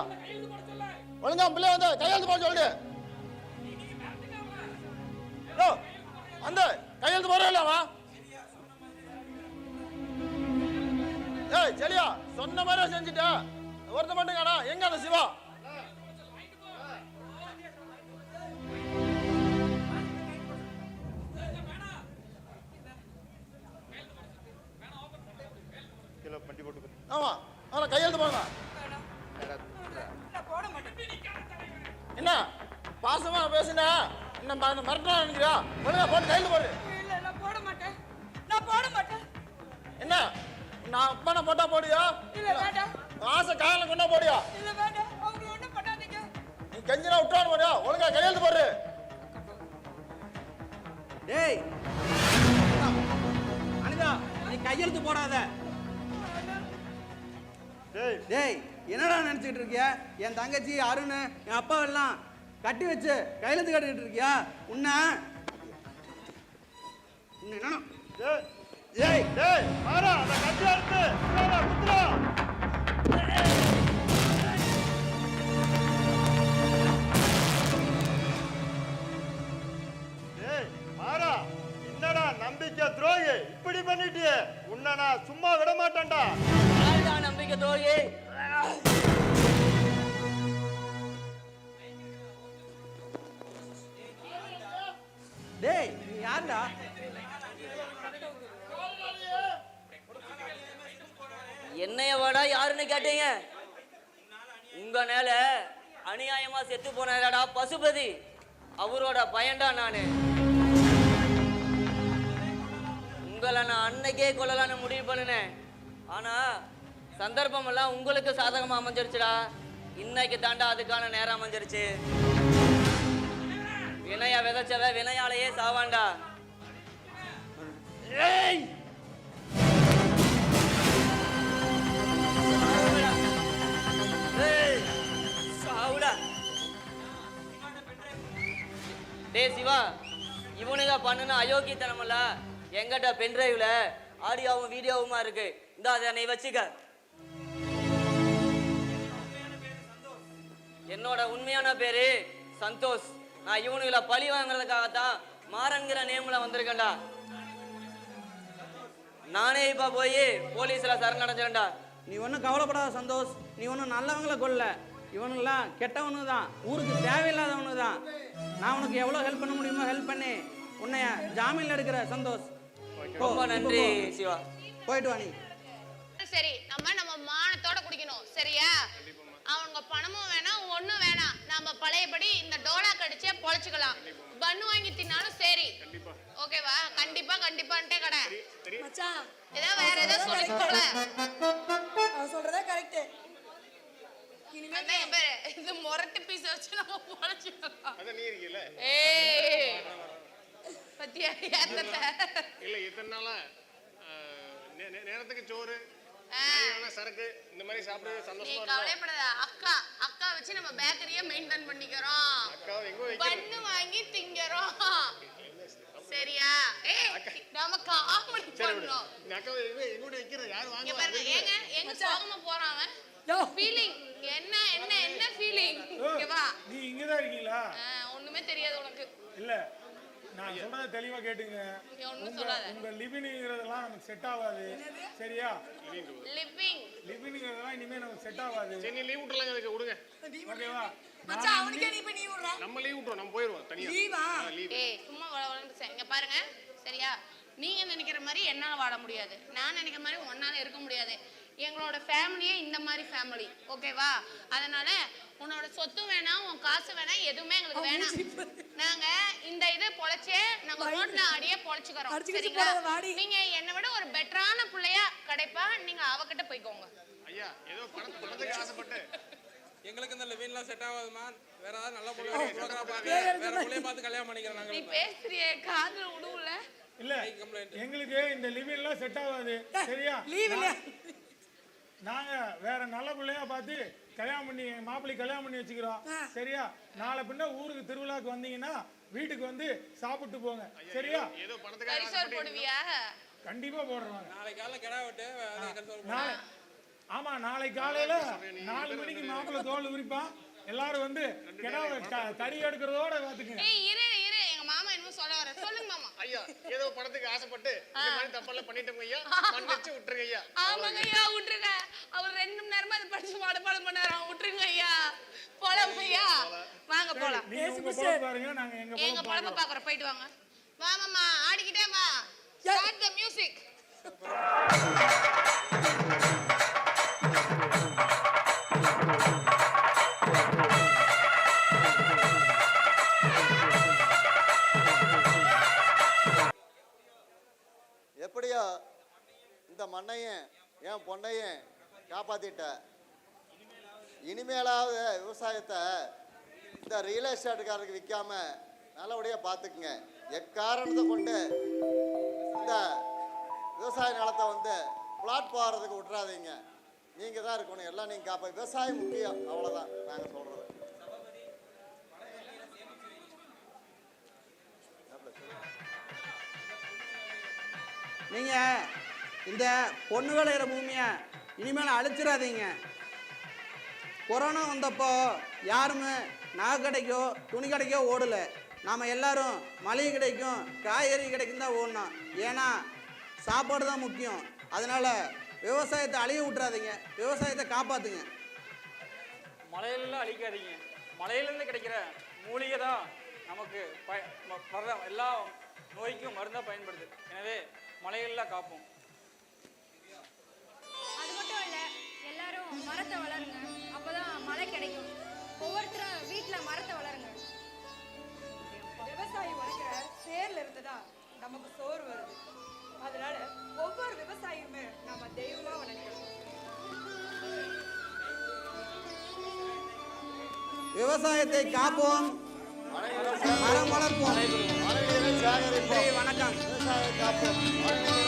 ஒழுங்கா உன் பிள்ளைய வந்து கையெழுத்து போட சொல்லு. யோ வந்து கையெழுத்து போட இல்லவா? ஏய் சரியா, சொன்ன மாதிரி செஞ்சுட்ட. ஒருத்த மட்டும் காணா, எங்க அந்த சிவா? ஆமா ஆனா கையெழுத்து போடுங்க. என்ன பாசமா பேசுனா என்ன மறட்டா நினைக்கிறா? ஒழுங்கா போட்டு கையெழுத்து போடு. இல்ல நான் போட மாட்டேன், நான் போட மாட்டேன். என்ன நான் அப்பா போட்டா போடுயா? இல்ல வேண்டாம். ஆசை காலம் கொண்டா போடுயா? இல்ல வேண்டாம், அவங்க ஒண்ணும் பண்ணாதீங்க. நீ கஞ்சினா விட்டுறான்னு போடுயா? ஒழுங்கா கையெழுத்து போடு. டேய் அனிதா, நீ கையெழுத்து போடாத. டேய் என்னடா நினைச்சிட்டு இருக்கியா? என் தங்கச்சி அருண், என் அப்பா எல்லாம் கட்டி வச்சு கையெழுத்து கட்டிட்டு இருக்கியா? உன்னை என்ன? ஏய் டேய் மாறா, அந்த கட்டி எடுத்து குத்துறா. ஏய் மாறா, என்னடா நம்பிக்கை துரோகி, இப்படி பண்ணிட்டியே? உன்னை நான் சும்மா விட மாட்டேன்டா. நம்பிக்கை துரோகி. டேய் நீ யாருடா? என்னைய வாடா யாருன்னு கேட்டீங்க? உங்க மேல அநியாயமா செத்து போனடா பசுபதி, அவரோட பையன்டா நானு. உங்களை நான் அன்னைக்கே கொள்ளலான்னு முடிவு பண்ணினேன். ஆனா சந்தர்ப்பம் எல்லாம் உங்களுக்கு சாதகமா அமைஞ்சிருச்சுடா. இன்னைக்கு தாண்டா அதுக்கான நேரம் அமைஞ்சிருச்சு. வினைய விதைச்சவ வினையாலேயே சாவாண்டா. ஏய் சாவுடா. டேய் சிவா, இவனுங்க பண்ணுன அயோக்கியத்தனமல்ல எங்கிட்ட பென்டிரைவ்ல ஆடியோவும் வீடியோவுமா இருக்கு. இந்த அதை நீ வச்சுக்க. என்னோட உண்மையான பேரு சந்தோஷ். நான் இவனுங்களை பழி வாங்குறதுக்காகத்தான் மாறன்கிற நேம்ல வந்திருக்கேன்டா. நானே இப்ப போய் போலீஸ்ல சரணடைஞ்சேன்டா. நீ ஒன்றும் கவலைப்படாத சந்தோஷ், நீ ஒன்றும் நல்லவங்களை கொல்ல. இவனுங்களாம் கெட்டவனு தான், ஊருக்கு தேவையில்லாதவனு தான். நான் உனக்கு எவ்வளோ ஹெல்ப் பண்ண முடியுமோ ஹெல்ப் பண்ணி உன்னைய ஜாமீன்ல எடுக்கிற சந்தோஷ். ரொம்ப நன்றி சிவா. போயிட்டு வா நீ. சரி, நம்ம மானத்தோட குடிக்கணும் சரியா? அவங்க பணமும் வேணாம் ஒண்ணும் வேணாம், நம்ம பழையபடி இந்த டோலா கடிச்சே பொழைச்சுக்கலாம். பண்ணு வாங்கி தின்னாலும் சரி, ஓகேவா? கண்டிப்பா கண்டிப்பான்ட்டே கடை. மச்சான் ஏதோ வேற ஏதோ சொல்லிக்கோல. அவன் சொல்றதே கரெக்ட். இனிமே இது முரட்டு பீஸ் வச்சு நம்ம பொழைச்சுக்கலாம். அத நீ இருக்கீல. ஏய் பத்தியா ஏத்தல இல்ல இத்தனை நாளா நேரத்துக்கு சோறு சரக்கு இந்த மாதிரி சாப்பிட சந்தோஷமா நீ கவலைப்படாத. அக்கா வச்சு நம்ம பேக்கரியை மெயின்டைன் பண்ணிக்கிறோம். பண்ணு வாங்கி திங்கறோம் சரியா? நம்ம காமெடி பண்ணோம். அக்கா எங்கூட வைக்கிறது யாரு வாங்க? இங்க பாருங்க, எங்க சோகமா போறான் அவன். ஃபீலிங் என்ன என்ன என்ன ஃபீலிங்? இங்க வா. நீ இங்க தான் இருக்கீங்களா? ஒண்ணுமே தெரியாது உனக்கு. இல்ல நான் சொல்றத தெளிவா கேட்டுங்க. உங்க லிவிங்கிறதெல்லாம் நமக்கு செட் ஆகாது சரியா? லிவிங்கிறதெல்லாம் இனிமே நமக்கு செட் ஆகாது. சரி நீ லீவ் விட்டுறலாம், அதுக்கு விடுங்க. ஓகேவா? மச்சான் அவனுக்கே நீ இப்ப நீ விடுற. நம்ம லீவ் விட்டுறோம், நம்ம போயிடுவோம் தனியா. லீவா? ஏய் சும்மா வளவளன்னு இங்க பாருங்க, சரியா? நீங்க நினைக்கிற மாதிரி என்னால வாழ முடியாது, நான் நினைக்கிற மாதிரி ஒன்னால இருக்க முடியாது. எங்களோட ஃபேமிலியே இந்த மாதிரி ஃபேமிலி, ஓகேவா? அதனால உன்னோட சொத்து வேணாம், உன் காசு வேணாம், எதுவுமே எங்களுக்கு வேணாம். நாங்க இந்த இது பொழைச்சே நாங்க ரோட்ல ஆடியே பொழைச்சுக்கிறோம், சரிங்களா? நீங்க என்னை விட ஒரு பெட்டரான பிள்ளையா கிடைப்பா, நீங்க அவகிட்ட போய்க்கோங்க. ஐயா ஏதோ பணத்துக்கு ஆசைப்பட்டு எங்களுக்கு இந்த லிவிங்லாம் செட் ஆகாதுமா. வேற ஏதாவது நல்ல பொண்ணு வேற புள்ளைய பார்த்து கல்யாணம் பண்ணிக்கிறோம் நாங்க. நீ பேசுறியே காதுல உடுவுல. இல்ல எங்களுக்கு இந்த லிவிங்லாம் செட் ஆகாது, சரியா? நாங்க வேற நல்ல பிள்ளையா பார்த்து கல்யாணம் பண்ணி மாப்பிள்ளை கல்யாணம் பண்ணி வச்சுக்கிறோம், சரியா? நாளை பின்ன ஊருக்கு திருவிழாக்கு வந்தீங்கன்னா வீட்டுக்கு வந்து சாப்பிட்டு போங்க, சரியா? ஏதோ பரிசோர் போடுவியா? கண்டிப்பா போடுறாங்க. நாளை காலைல கிடா வெட்டு. நாளை ஆமா, நாளை காலையில 4 மணிக்கு மாப்பிள்ளை தோல் உரிப்பான். எல்லாரும் வந்து கறி எடுக்கிறதோட பாத்துக்கங்க. இரு இரு, எங்க மாமா என்னமோ சொல்ல வர. சொல்லுங்க மாமா. ஐயா ஏதோ பணத்துக்கு ஆசைப்பட்டு இந்த மாதிரி தப்பெல்லாம் பண்ணிட்டோம் ஐயா, மன்னிச்சு விட்டுருங்க ஐயா. ஆமாங்க ஐயா, விட்டுருங்க. அவர் 2 மணி நேரமா இதை படிச்சு பாடம் பண்ணாராம். விட்டுருங்க ஐயா, போலாம் ஐயா, வாங்க போலாம். பாருங்க, நாங்க எங்க பழப்ப பாக்குறோம், போயிட்டு வாங்க. வா மாமா, ஆடிக்கிட்டே வா. Start the music. எப்படியோ இந்த மண்ணையும் என் பொண்ணையும் காப்பாத்திட்ட. இனிமேலாவது விவசாயத்தை இந்த ரியல் எஸ்டேட்டுக்காரருக்கு விற்காம நல்லபடியாக பார்த்துக்குங்க. எக்காரணத்தை கொண்டு இந்த விவசாய நிலத்தை வந்து பிளாட் போகிறதுக்கு விட்டுறாதீங்க. நீங்கள் தான் இருக்கணும், எல்லாம் நீங்கள் விவசாயம் முக்கியம், அவ்வளோதான் நாங்கள் சொல்கிறது. நீங்க இந்த பொண்ணு விளையிற பூமியை இனிமேல் அழிச்சிடாதீங்க. கொரோனா வந்தப்போ யாருமே நகை கடைக்கோ துணி கடைக்கோ ஓடலை. நாம் எல்லாரும் மளிகை கிடைக்கும் காய்கறி கிடைக்கும் தான் ஓடணும். ஏன்னா சாப்பாடு தான் முக்கியம். அதனால் விவசாயத்தை அழிய விட்டுறாதீங்க, விவசாயத்தை காப்பாற்றுங்க. மழையிலலாம் அழிக்காதீங்க. மழையிலேருந்து கிடைக்கிற மூலிகை தான் நமக்கு வர்ற எல்லா நோய்க்கும் மருந்தாக பயன்படுது. எனவே மழையெல்லாம் காப்போம். அது மட்டும் இல்ல, எல்லாரும் மரத்தை வளருங்க, அப்பதான் மழை கிடைக்கும். ஒவ்வொருத்தரும் வீட்டுல மரத்தை வளருங்க. விவசாயி உழைக்கிற சேர்ல இருந்துதா நமக்கு சோறு வருது. அதனால ஒவ்வொரு விவசாயியுமே நம்ம தெய்வமா நினைக்கணும். விவசாயத்தை காப்போம், மரம் வளர்ப்போம். மழைநீரை சேகரிப்போம். வணக்கம். விவசாயம் காப்போம்.